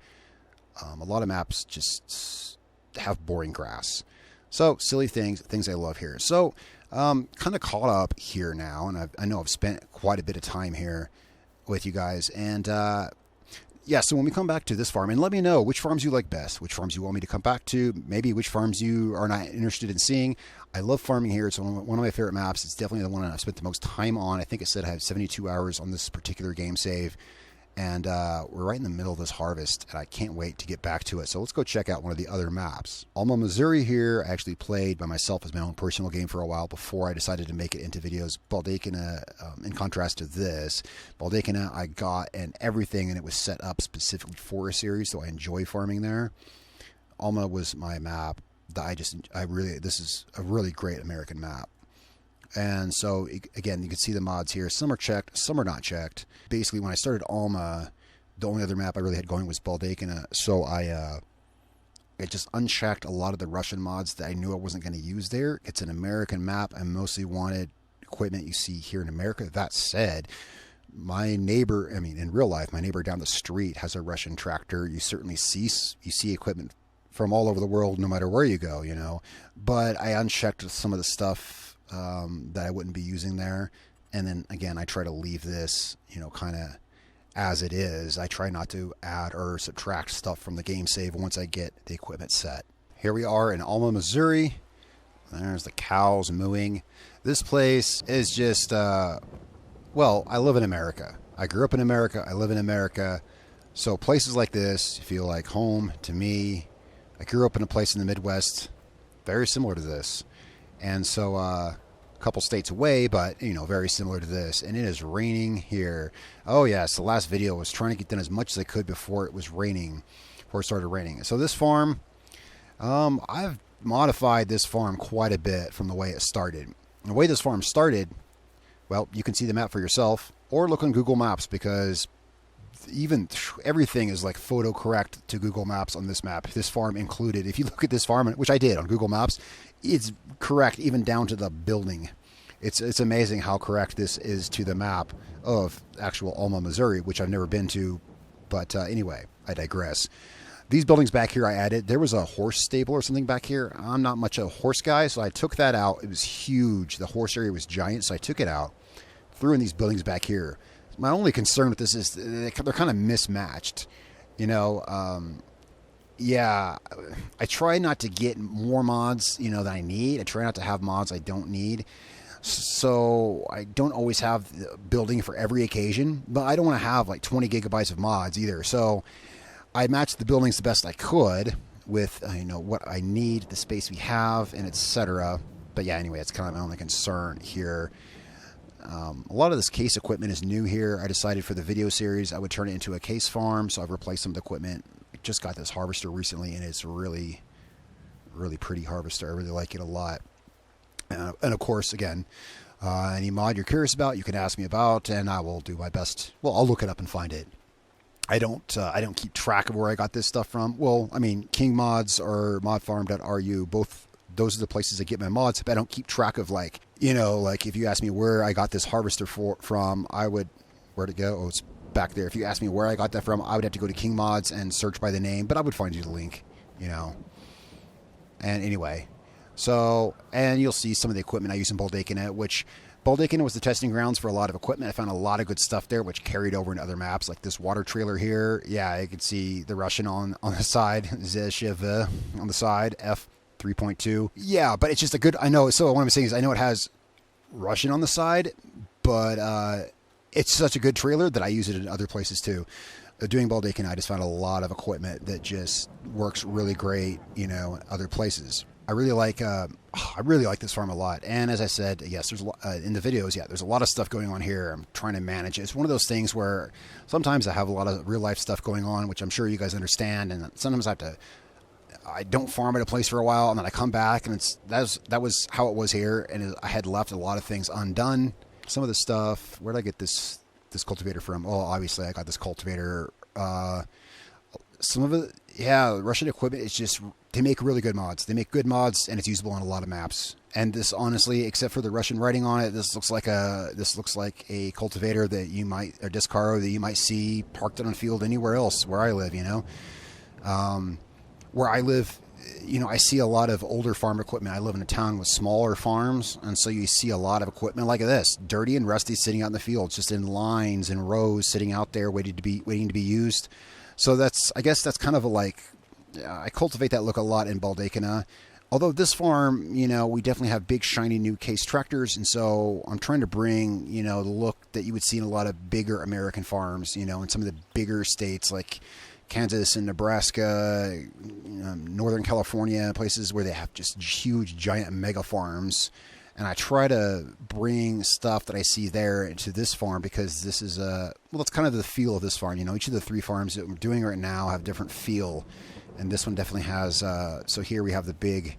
A lot of maps just have boring grass. So, silly things I love here. So, kind of caught up here now, and I know I've spent quite a bit of time here with you guys. And, yeah, so when we come back to this farm, and let me know which farms you like best, which farms you want me to come back to, maybe which farms you are not interested in seeing. I love farming here. It's one of my favorite maps. It's definitely the one I've spent the most time on. I think it said I have 72 hours on this particular game save. And we're right in the middle of this harvest, and I can't wait to get back to it. So let's go check out one of the other maps. Alma, Missouri here, I actually played by myself as my own personal game for a while before I decided to make it into videos. Baldeykino, in contrast to this, Baldeykino I got and everything, and it was set up specifically for a series, so I enjoy farming there. Alma was my map that this is a really great American map. And so, again, you can see the mods here. Some are checked, some are not checked. Basically, when I started Alma, the only other map I really had going was Baldeykino. So I just unchecked a lot of the Russian mods that I knew I wasn't going to use there. It's an American map. I mostly wanted equipment you see here in America. That said, my neighbor, in real life, my neighbor down the street has a Russian tractor. You certainly see equipment from all over the world, no matter where you go, you know. But I unchecked some of the stuff that I wouldn't be using there. And then again, I try to leave this, kind of as it is. I try not to add or subtract stuff from the game save once I get the equipment set. Here we are in Alma, Missouri. There's the cows mooing. This place is just, well, I live in America. I grew up in America. I live in America. So places like this feel like home to me. I grew up in a place in the Midwest very similar to this. And so a couple states away, but, very similar to this. And it is raining here. Oh, yes, the last video was trying to get done as much as I could before it started raining. So this farm, I've modified this farm quite a bit from the way it started. The way this farm started, well, you can see the map for yourself, or look on Google Maps, because everything is like photo correct to Google Maps on this map, this farm included. If you look at this farm, which I did on Google Maps, it's correct even down to the building. It's amazing how correct this is to the map of actual Alma, Missouri, which I've never been to. But anyway, I digress. These buildings back here I added. There was a horse stable or something back here. I'm not much a horse guy, so I took that out. It was huge. The horse area was giant, so I took it out. Threw in these buildings back here. My only concern with this is they're kind of mismatched. Yeah, I try not to get more mods, than I need. I try not to have mods I don't need. So I don't always have the building for every occasion, but I don't want to have like 20 gigabytes of mods either. So I matched the buildings the best I could with what I need, the space we have, and etc. But yeah, anyway, it's kind of my only concern here. A lot of this case equipment is new here. I decided for the video series I would turn it into a case farm, so I've replaced some of the equipment. I just got this harvester recently, and it's really, really pretty harvester. I really like it a lot. And of course, again, any mod you're curious about, you can ask me about, and I will do my best. Well, I'll look it up and find it. I don't keep track of where I got this stuff from. Well, I mean, King Mods or modfarm.ru, both those are the places I get my mods. But I don't keep track of like if you ask me where I got this harvester from, I would, where'd it go? Oh, it's back there. If you ask me where I got that from, I would have to go to King Mods and search by the name, but I would find you the link, And anyway, so, and you'll see some of the equipment I use in Baldeykino, which Baldeykino was the testing grounds for a lot of equipment. I found a lot of good stuff there, which carried over into other maps, like this water trailer here. Yeah, you can see the Russian on the side, Cezium on the side, F3.2. Yeah, but it's just a good, I know, so what I'm saying is I know it has Russian on the side, but it's such a good trailer that I use it in other places too. Doing Baldeykino, I just found a lot of equipment that just works really great, in other places. I really like this farm a lot. And as I said, yes, there's in the videos, there's a lot of stuff going on here. I'm trying to manage it. It's one of those things where sometimes I have a lot of real life stuff going on, which I'm sure you guys understand. And sometimes I don't farm at a place for a while, and then I come back, and that was how it was here. And I had left a lot of things undone. Some of the stuff, where did I get this cultivator from? Oh, obviously I got this cultivator. Some of it, Russian equipment is just, they make really good mods. They make good mods, and it's usable on a lot of maps. And this, honestly, except for the Russian writing on it, this looks like a cultivator that you might, or discaro that you might see parked on a field anywhere else where I live. Where I live, I see a lot of older farm equipment. I live in a town with smaller farms, and so you see a lot of equipment like this, dirty and rusty, sitting out in the fields, just in lines and rows, sitting out there waiting to be used. So I guess that's kind of I cultivate that look a lot in Baldeykino. Although this farm, we definitely have big, shiny new case tractors, and so I'm trying to bring, the look that you would see in a lot of bigger American farms, in some of the bigger states like Kansas and Nebraska, Northern California, places where they have just huge, giant mega farms. And I try to bring stuff that I see there into this farm because this is it's kind of the feel of this farm. Each of the three farms that we're doing right now have different feel, and this one definitely has. So here we have the big,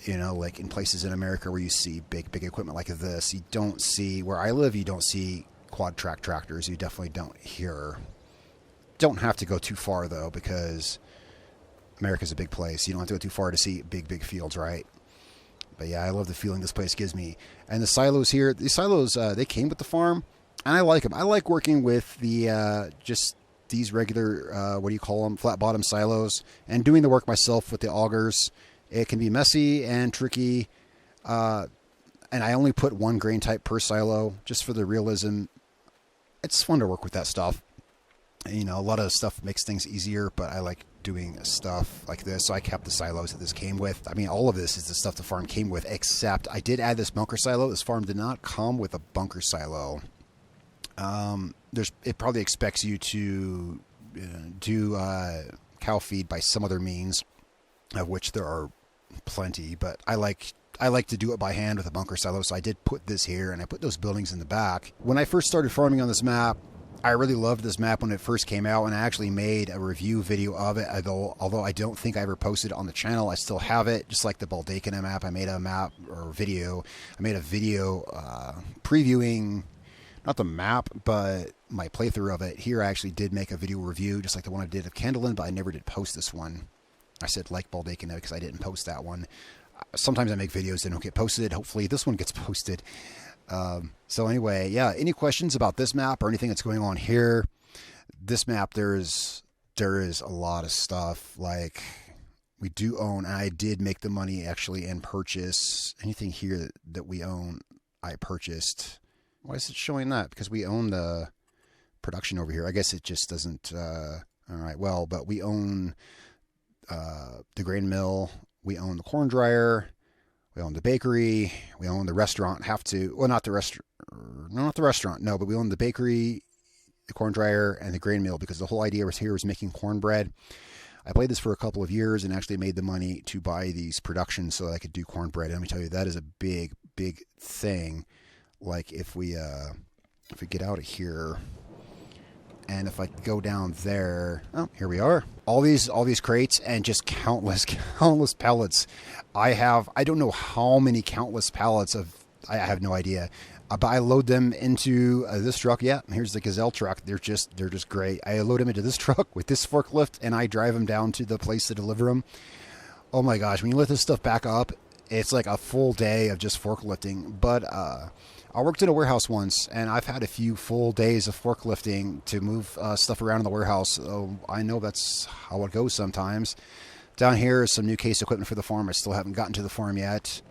like in places in America where you see big equipment like this. You don't see, where I live, you don't see quad track tractors. You definitely don't here. Don't have to go too far though, because America's a big place. You don't have to go too far to see big fields, right? But yeah, I love the feeling this place gives me. And the silos here, these silos, they came with the farm, and I like them. I like working with the just these regular, what do you call them, flat bottom silos, and doing the work myself with the augers. It can be messy and tricky, and I only put one grain type per silo just for the realism. It's fun to work with that stuff. A lot of stuff makes things easier, but I like doing stuff like this. So I kept the silos that this came with. I mean, all of this is the stuff the farm came with, except I did add this bunker silo. This farm did not come with a bunker silo. It probably expects you to do cow feed by some other means, of which there are plenty, but I like to do it by hand with a bunker silo. So I did put this here, and I put those buildings in the back. When I first started farming on this map, I really loved this map when it first came out, and I actually made a review video of it, although I don't think I ever posted it on the channel. I still have it, just like the Baldeykino map. I made a video previewing, not the map, but my playthrough of it. Here I actually did make a video review, just like the one I did of Kandelin, but I never did post this one. I said like Baldeykino because I didn't post that one. Sometimes I make videos that don't get posted. Hopefully this one gets posted. So anyway, yeah, any questions about this map or anything that's going on here? This map, there is a lot of stuff. Like, we do own, and I did make the money actually and purchase anything here that we own. I purchased. Why is it showing that? Because we own the production over here. I guess it just doesn't, all right, well, but we own, the grain mill. We own the corn dryer. We own the bakery. We own the restaurant. Have to. Well, not the restaurant. No, not the restaurant. No, but we own the bakery, the corn dryer, and the grain mill because the whole idea was making cornbread. I played this for a couple of years and actually made the money to buy these productions so that I could do cornbread. And let me tell you, that is a big, big thing. Like if we get out of here, and if I go down there, oh, here we are. All these crates and just countless pallets. I don't know how many countless pallets of. I have no idea. But I load them into this truck. Yeah, here's the Gazelle truck. They're just great. I load them into this truck with this forklift, and I drive them down to the place to deliver them. Oh my gosh, when you let this stuff back up, it's like a full day of just forklifting. But I worked in a warehouse once, and I've had a few full days of forklifting to move stuff around in the warehouse. So I know that's how it goes sometimes. Down here is some new case equipment for the farm. I still haven't gotten to the farm yet.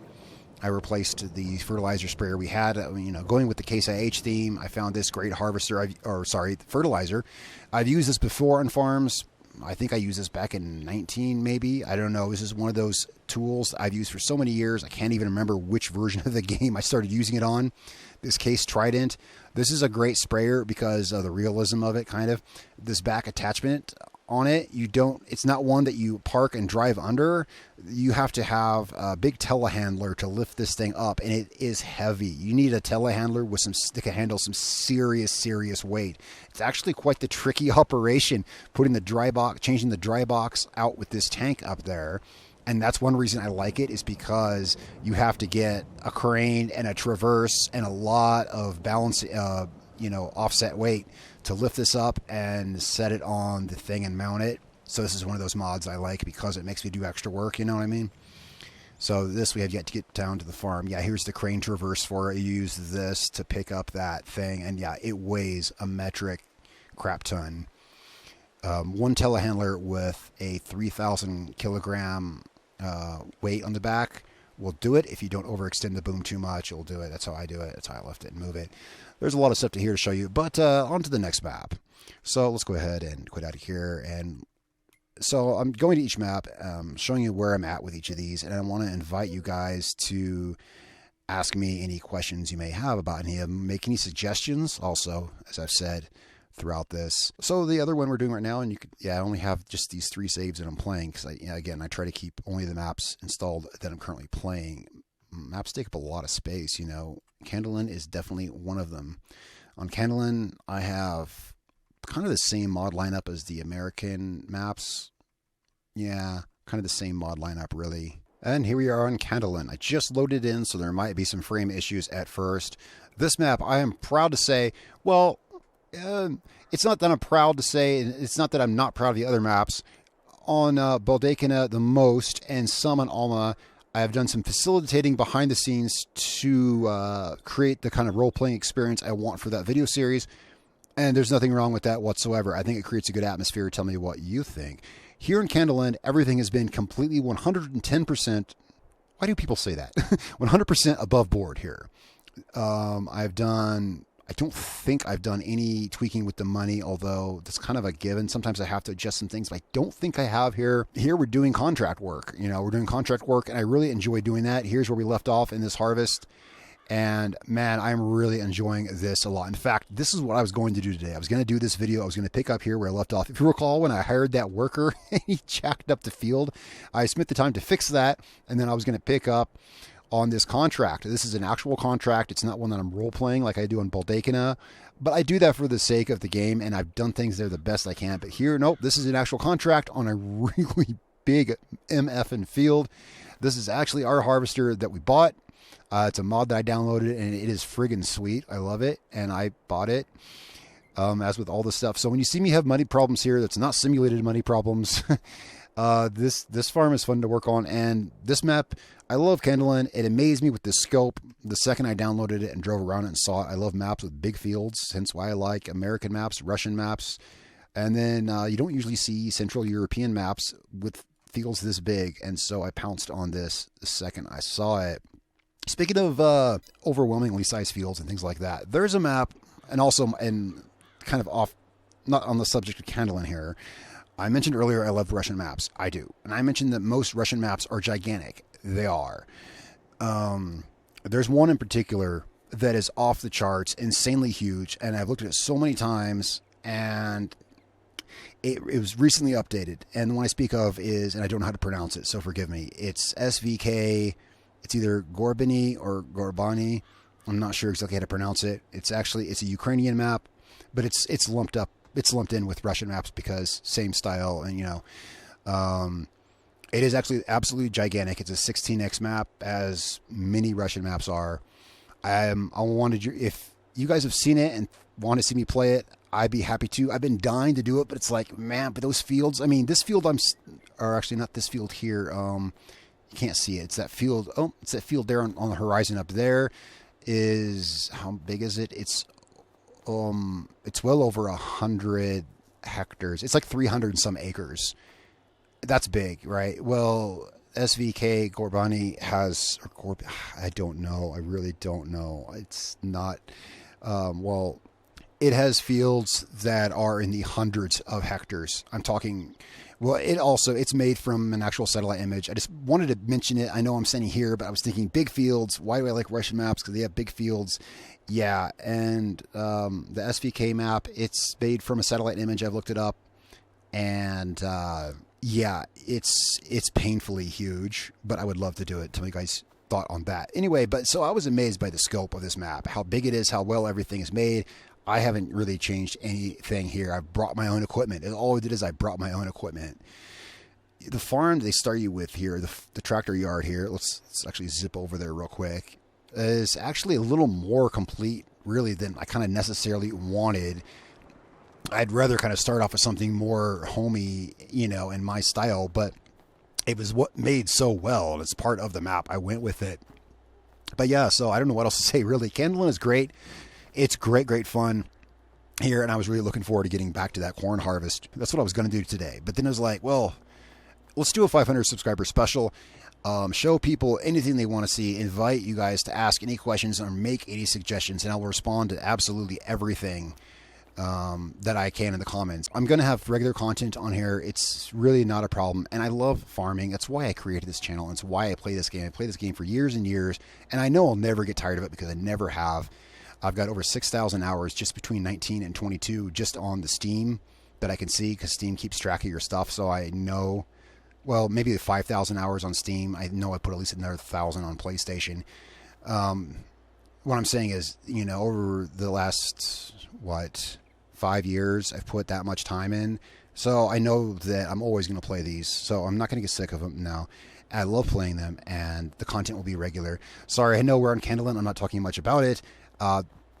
I replaced the fertilizer sprayer we had. Going with the Case IH theme, I found this great harvester, fertilizer. I've used this before on farms. I think I used this back in 19, maybe. I don't know. This is one of those tools I've used for so many years. I can't even remember which version of the game I started using it on. This Case Trident. This is a great sprayer because of the realism of it, kind of. This back attachment on it, it's not one that you park and drive under. You have to have a big telehandler to lift this thing up, and it is heavy. You need a telehandler that can handle some serious weight. It's actually quite the tricky operation changing the dry box out with this tank up there. And that's one reason I like it, is because you have to get a crane and a traverse and a lot of balance, offset weight to lift this up and set it on the thing and mount it. So this is one of those mods I like because it makes me do extra work, you know what I mean? So this we have yet to get down to the farm. Yeah, here's the crane traverse for it. You use this to pick up that thing, and yeah, it weighs a metric crap ton. One telehandler with a 3,000 kilogram weight on the back will do it. If you don't overextend the boom too much, it'll do it. That's how I do it. That's how I lift it and move it. There's a lot of stuff here to show you, but on to the next map. So let's go ahead and quit out of here. And so I'm going to each map, showing you where I'm at with each of these, and I want to invite you guys to ask me any questions you may have about any of them, make any suggestions also, as I've said throughout this. So the other one we're doing right now, and I only have just these 3 saves that I'm playing because I try to keep only the maps installed that I'm currently playing. Maps take up a lot of space, Kandelin is definitely one of them. On Kandelin, I have kind of the same mod lineup as the American maps. Yeah, kind of the same mod lineup, really. And here we are on Kandelin. I just loaded in, so there might be some frame issues at first. This map, I am proud to say, well, it's not that I'm proud to say, it's not that I'm not proud of the other maps. On Baldeykino the most, and some on Alma, I have done some facilitating behind the scenes to create the kind of role-playing experience I want for that video series. And there's nothing wrong with that whatsoever. I think it creates a good atmosphere. Tell me what you think. Here in Kandelin, everything has been completely 110%. Why do people say that? 100% above board here. I don't think I've done any tweaking with the money, although that's kind of a given. Sometimes I have to adjust some things, but I don't think I have here. Here we're doing contract work. We're doing contract work, and I really enjoy doing that. Here's where we left off in this harvest. And man, I'm really enjoying this a lot. In fact, this is what I was going to do today. I was going to do this video. I was going to pick up here where I left off. If you recall, when I hired that worker and he jacked up the field, I spent the time to fix that, and then I was going to pick up on this contract. This is an actual contract. It's not one that I'm role-playing like I do on Baldeykino, but I do that for the sake of the game, and I've done things there the best I can. But here, nope, this is an actual contract on a really big MF field. This is actually our harvester that we bought. It's a mod that I downloaded, and it is friggin' sweet. I love it, and I bought it, as with all this stuff. So when you see me have money problems here, that's not simulated money problems. This farm is fun to work on, and this map, I love Kandelin. It amazed me with the scope the second I downloaded it and drove around it and saw it. I love maps with big fields, hence why I like American maps, Russian maps, and then you don't usually see Central European maps with fields this big, and so I pounced on this the second I saw it. Speaking of overwhelmingly sized fields and things like that, there's a map, and also, and kind of off, not on the subject of Kandelin here, I mentioned earlier I love Russian maps. I do. And I mentioned that most Russian maps are gigantic. They are. There's one in particular that is off the charts, insanely huge, and I've looked at it so many times, and it was recently updated. And the one I speak of is, and I don't know how to pronounce it, so forgive me. It's SVK. It's either Gorbani or Gorbani. I'm not sure exactly how to pronounce it. It's a Ukrainian map, but it's lumped in with Russian maps because same style, and it is actually absolutely gigantic. It's a 16x map, as many Russian maps are. If you guys have seen it and want to see me play it, I'd be happy to. I've been dying to do it, but it's like, man, but those fields. I mean, this field or actually not this field here. You can't see it. It's that field. Oh, it's that field there on the horizon up there. How big is it? It's well over 100 hectares. It's like 300 and some acres. That's big, right? Well, SVK Gorbani has, I don't know. I really don't know. It's not, it has fields that are in the hundreds of hectares. I'm talking, it's made from an actual satellite image. I just wanted to mention it. I know I'm saying here, but I was thinking big fields. Why do I like Russian maps? Because they have big fields. Yeah. And, the SVK map, it's made from a satellite image. I've looked it up, and, yeah, it's painfully huge, but I would love to do it. Tell me, guys, thought on that. Anyway, so I was amazed by the scope of this map, how big it is, how well everything is made. I haven't really changed anything here. I've brought my own equipment. All I did is I brought my own equipment. The farm they start you with here, the tractor yard here, let's actually zip over there real quick, is actually a little more complete, really, than I kind of necessarily wanted. I'd rather kind of start off with something more homey, in my style, but it was what made so well, and it's part of the map. I went with it. But yeah, so I don't know what else to say, really. Kandelin is great. It's great fun here, and I was really looking forward to getting back to that corn harvest. That's what I was going to do today. But then I was like, well, let's do a 500 subscriber special. Show people anything they want to see. Invite you guys to ask any questions or make any suggestions, and I will respond to absolutely everything that I can in the comments. I'm going to have regular content on here. It's really not a problem. And I love farming. That's why I created this channel. And it's why I play this game. I play this game for years and years, and I know I'll never get tired of it because I never have. I've got over 6,000 hours just between 19 and 22 just on the Steam that I can see, because Steam keeps track of your stuff. So I know, well, maybe 5,000 hours on Steam. I know I put at least another 1,000 on PlayStation. What I'm saying is, over the last, 5 years, I've put that much time in. So I know that I'm always going to play these. So I'm not going to get sick of them now. I love playing them, and the content will be regular. Sorry, I know we're on Kandelin. I'm not talking much about it.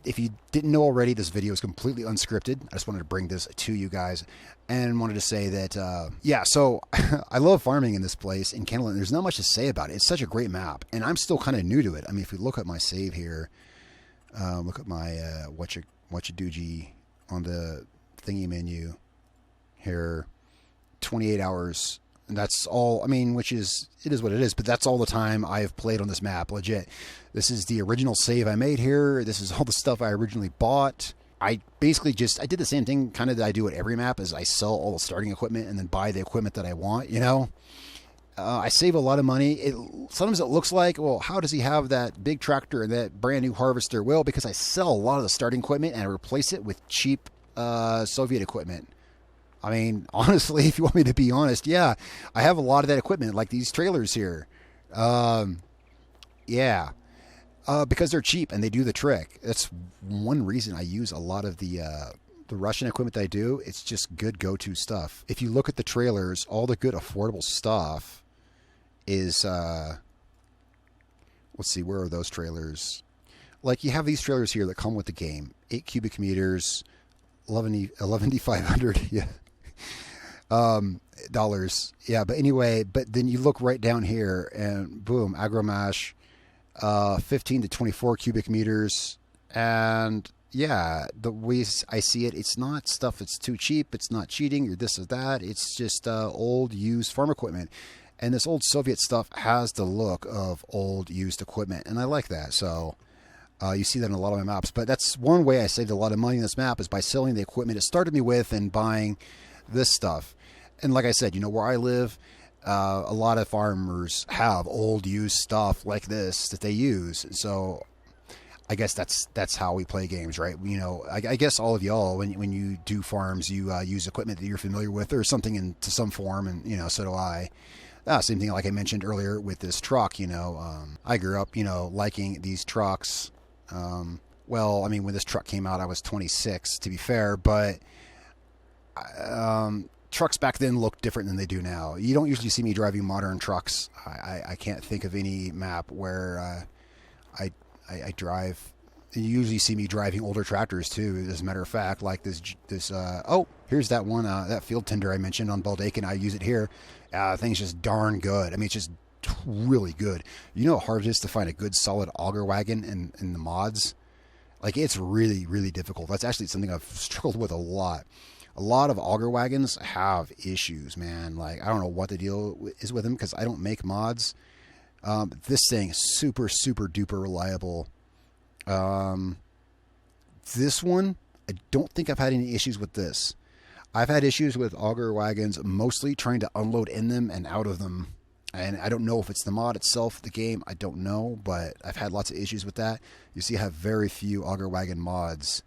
If you didn't know already, this video is completely unscripted. I just wanted to bring this to you guys and wanted to say that, so I love farming in this place in Kandelin. There's not much to say about it. It's such a great map, and I'm still kind of new to it. I mean, if we look at my save here, look at my whatcha-doogie on the thingy menu here, 28 hours. And that's all, I mean, it is what it is, but that's all the time I've played on this map, legit. This is the original save I made here. This is all the stuff I originally bought. I basically I did the same thing kind of that I do at every map, is I sell all the starting equipment and then buy the equipment that I want, I save a lot of money. Sometimes it looks like, well, how does he have that big tractor and that brand new harvester? Well, because I sell a lot of the starting equipment and I replace it with cheap Soviet equipment. I mean, honestly, if you want me to be honest, yeah, I have a lot of that equipment, like these trailers here. Because they're cheap and they do the trick. That's one reason I use a lot of the Russian equipment that I do. It's just good go-to stuff. If you look at the trailers, all the good affordable stuff is, let's see, where are those trailers? Like, you have these trailers here that come with the game. 8 cubic meters, 11,500, yeah. Dollars. Yeah, but anyway, but then you look right down here and boom, Agromash, 15 to 24 cubic meters. And yeah, the way I see it, it's not stuff that's too cheap. It's not cheating or this or that. It's just old used farm equipment. And this old Soviet stuff has the look of old used equipment. And I like that. So you see that in a lot of my maps. But that's one way I saved a lot of money in this map, is by selling the equipment it started me with and buying this stuff. And like I said, where I live, A lot of farmers have old used stuff like this that they use. So I guess that's how we play games, right? You know, I guess all of y'all, when you do farms, you use equipment that you're familiar with or something into some form, and you know, so do I. Same thing like I mentioned earlier with this truck. You know, I grew up, you know, liking these trucks. Well, I mean, when this truck came out, I was 26, to be fair, but trucks back then looked different than they do now. You don't usually see me driving modern trucks. I can't think of any map where I drive. You usually see me driving older tractors too. As a matter of fact, like this. Oh, here's that one. That field tender I mentioned on Baldeykino. I use it here. Thing's just darn good. I mean, it's just really good. You know how hard it is to find a good solid auger wagon in the mods. Like, it's really, really difficult. That's actually something I've struggled with a lot. A lot of auger wagons have issues, man. Like, I don't know what the deal is with them because I don't make mods. This thing is super, super duper reliable. This one, I don't think I've had any issues with this. I've had issues with auger wagons, mostly trying to unload in them and out of them. And I don't know if it's the mod itself, the game, I don't know, but I've had lots of issues with that. You see I have very few auger wagon mods.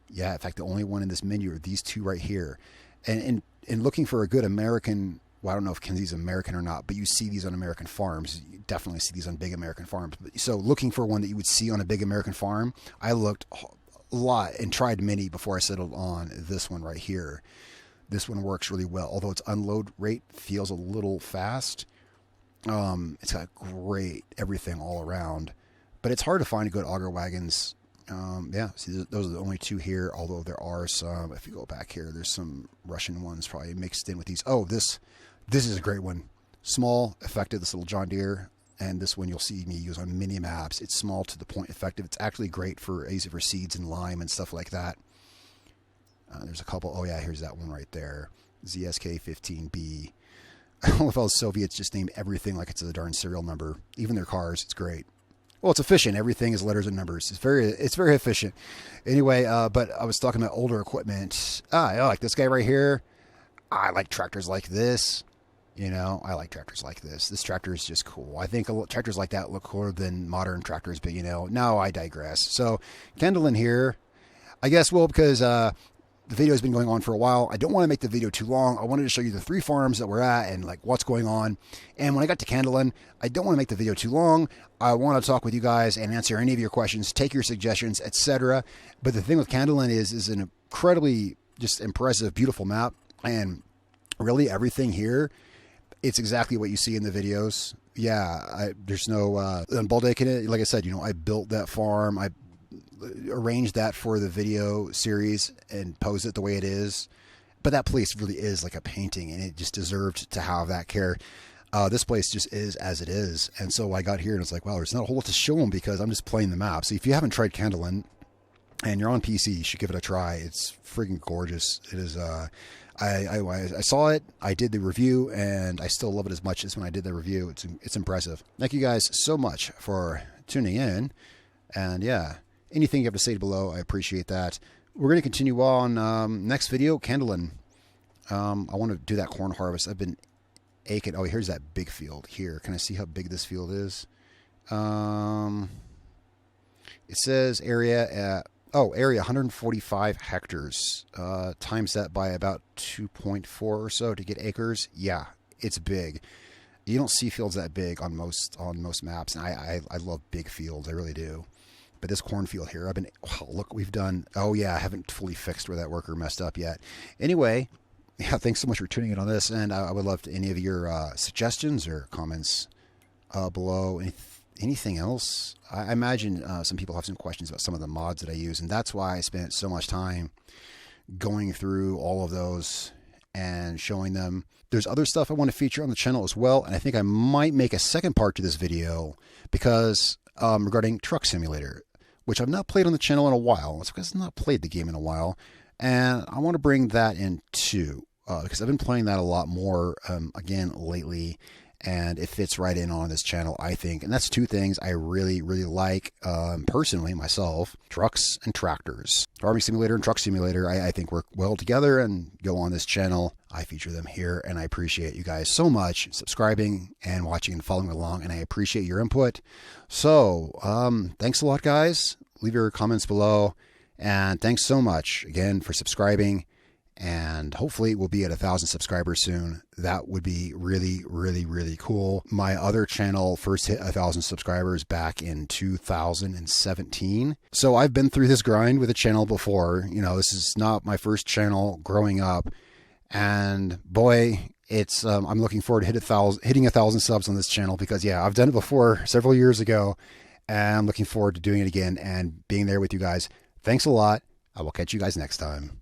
Yeah, in fact, the only one in this menu are these two right here. And in looking for a good American, well, I don't know if Kenzie's American or not, but you see these on American farms. You definitely see these on big American farms. So looking for one that you would see on a big American farm, I looked a lot and tried many before I settled on this one right here. This one works really well, although its unload rate feels a little fast. It's got great everything all around, but it's hard to find good auger wagons. Yeah, see, those are the only two here, although there are some. If you go back here, there's some Russian ones probably mixed in with these. Oh, this is a great one. Small, effective, this little John Deere. And this one you'll see me use on mini maps. It's small to the point effective. It's actually great for easy for seeds and lime and stuff like that. There's a couple. Oh, yeah, here's that one right there. ZSK15B. I don't know if all the Soviets just named everything like it's a darn serial number. Even their cars. It's great. Well, it's efficient. Everything is letters and numbers. It's very efficient. Anyway, but I was talking about older equipment. I like this guy right here. I like tractors like this. You know, I like tractors like this. This tractor is just cool. I think tractors like that look cooler than modern tractors, but, you know, now I digress. So, Kandelin here, I guess, well, because the video has been going on for a while, I don't want to make the video too long. I wanted to show you the 3 farms that we're at and, like, what's going on. And when I got to Kandelin, I don't want to make the video too long. I want to talk with you guys and answer any of your questions, take your suggestions, etc. But the thing with Kandelin is an incredibly just impressive, beautiful map. And really everything here, it's exactly what you see in the videos. Yeah, there's no on Baldeykino, like I said, you know, I built that farm. I arranged that for the video series and posed it the way it is. But that place really is like a painting, and it just deserved to have that care. This place just is as it is. And so I got here and it's like, wow, there's not a whole lot to show them because I'm just playing the map. So if you haven't tried Kandelin and you're on PC, you should give it a try. It's freaking gorgeous. It is. I saw it, I did the review, and I still love it as much as when I did the review. It's impressive. Thank you guys so much for tuning in. And yeah, anything you have to say below, I appreciate that. We're going to continue on next video, Kandelin. I want to do that corn harvest. I've been aching. Oh, here's that big field here. Can I see how big this field is? It says area at... Oh, area 145 hectares. Times that by about 2.4 or so to get acres. Yeah, it's big. You don't see fields that big on most maps, and I love big fields. I really do. But this cornfield here, look, we've done. Oh yeah, I haven't fully fixed where that worker messed up yet. Anyway, yeah, thanks so much for tuning in on this, and I would love any of your suggestions or comments below. Anything else? I imagine some people have some questions about some of the mods that I use, and that's why I spent so much time going through all of those and showing them. There's other stuff I want to feature on the channel as well, and I think I might make a second part to this video because regarding Truck Simulator, which I've not played on the channel in a while. It's because I've not played the game in a while, and I want to bring that in too because I've been playing that a lot more again lately. and it fits right in on this channel, I think. And that's two things I really, really like personally myself: trucks and tractors. Farming Simulator and Truck Simulator, I think work well together and go on this channel. I feature them here, and I appreciate you guys so much subscribing and watching and following along, and I appreciate your input. So thanks a lot, guys. Leave your comments below, and thanks so much again for subscribing. And hopefully we'll be at 1,000 subscribers soon. That would be really, really, really cool. My other channel first hit 1,000 subscribers back in 2017. So I've been through this grind with a channel before. You know, this is not my first channel growing up. And boy, it's I'm looking forward to hitting 1,000 subs on this channel, because yeah, I've done it before several years ago, and I'm looking forward to doing it again and being there with you guys. Thanks a lot. I will catch you guys next time.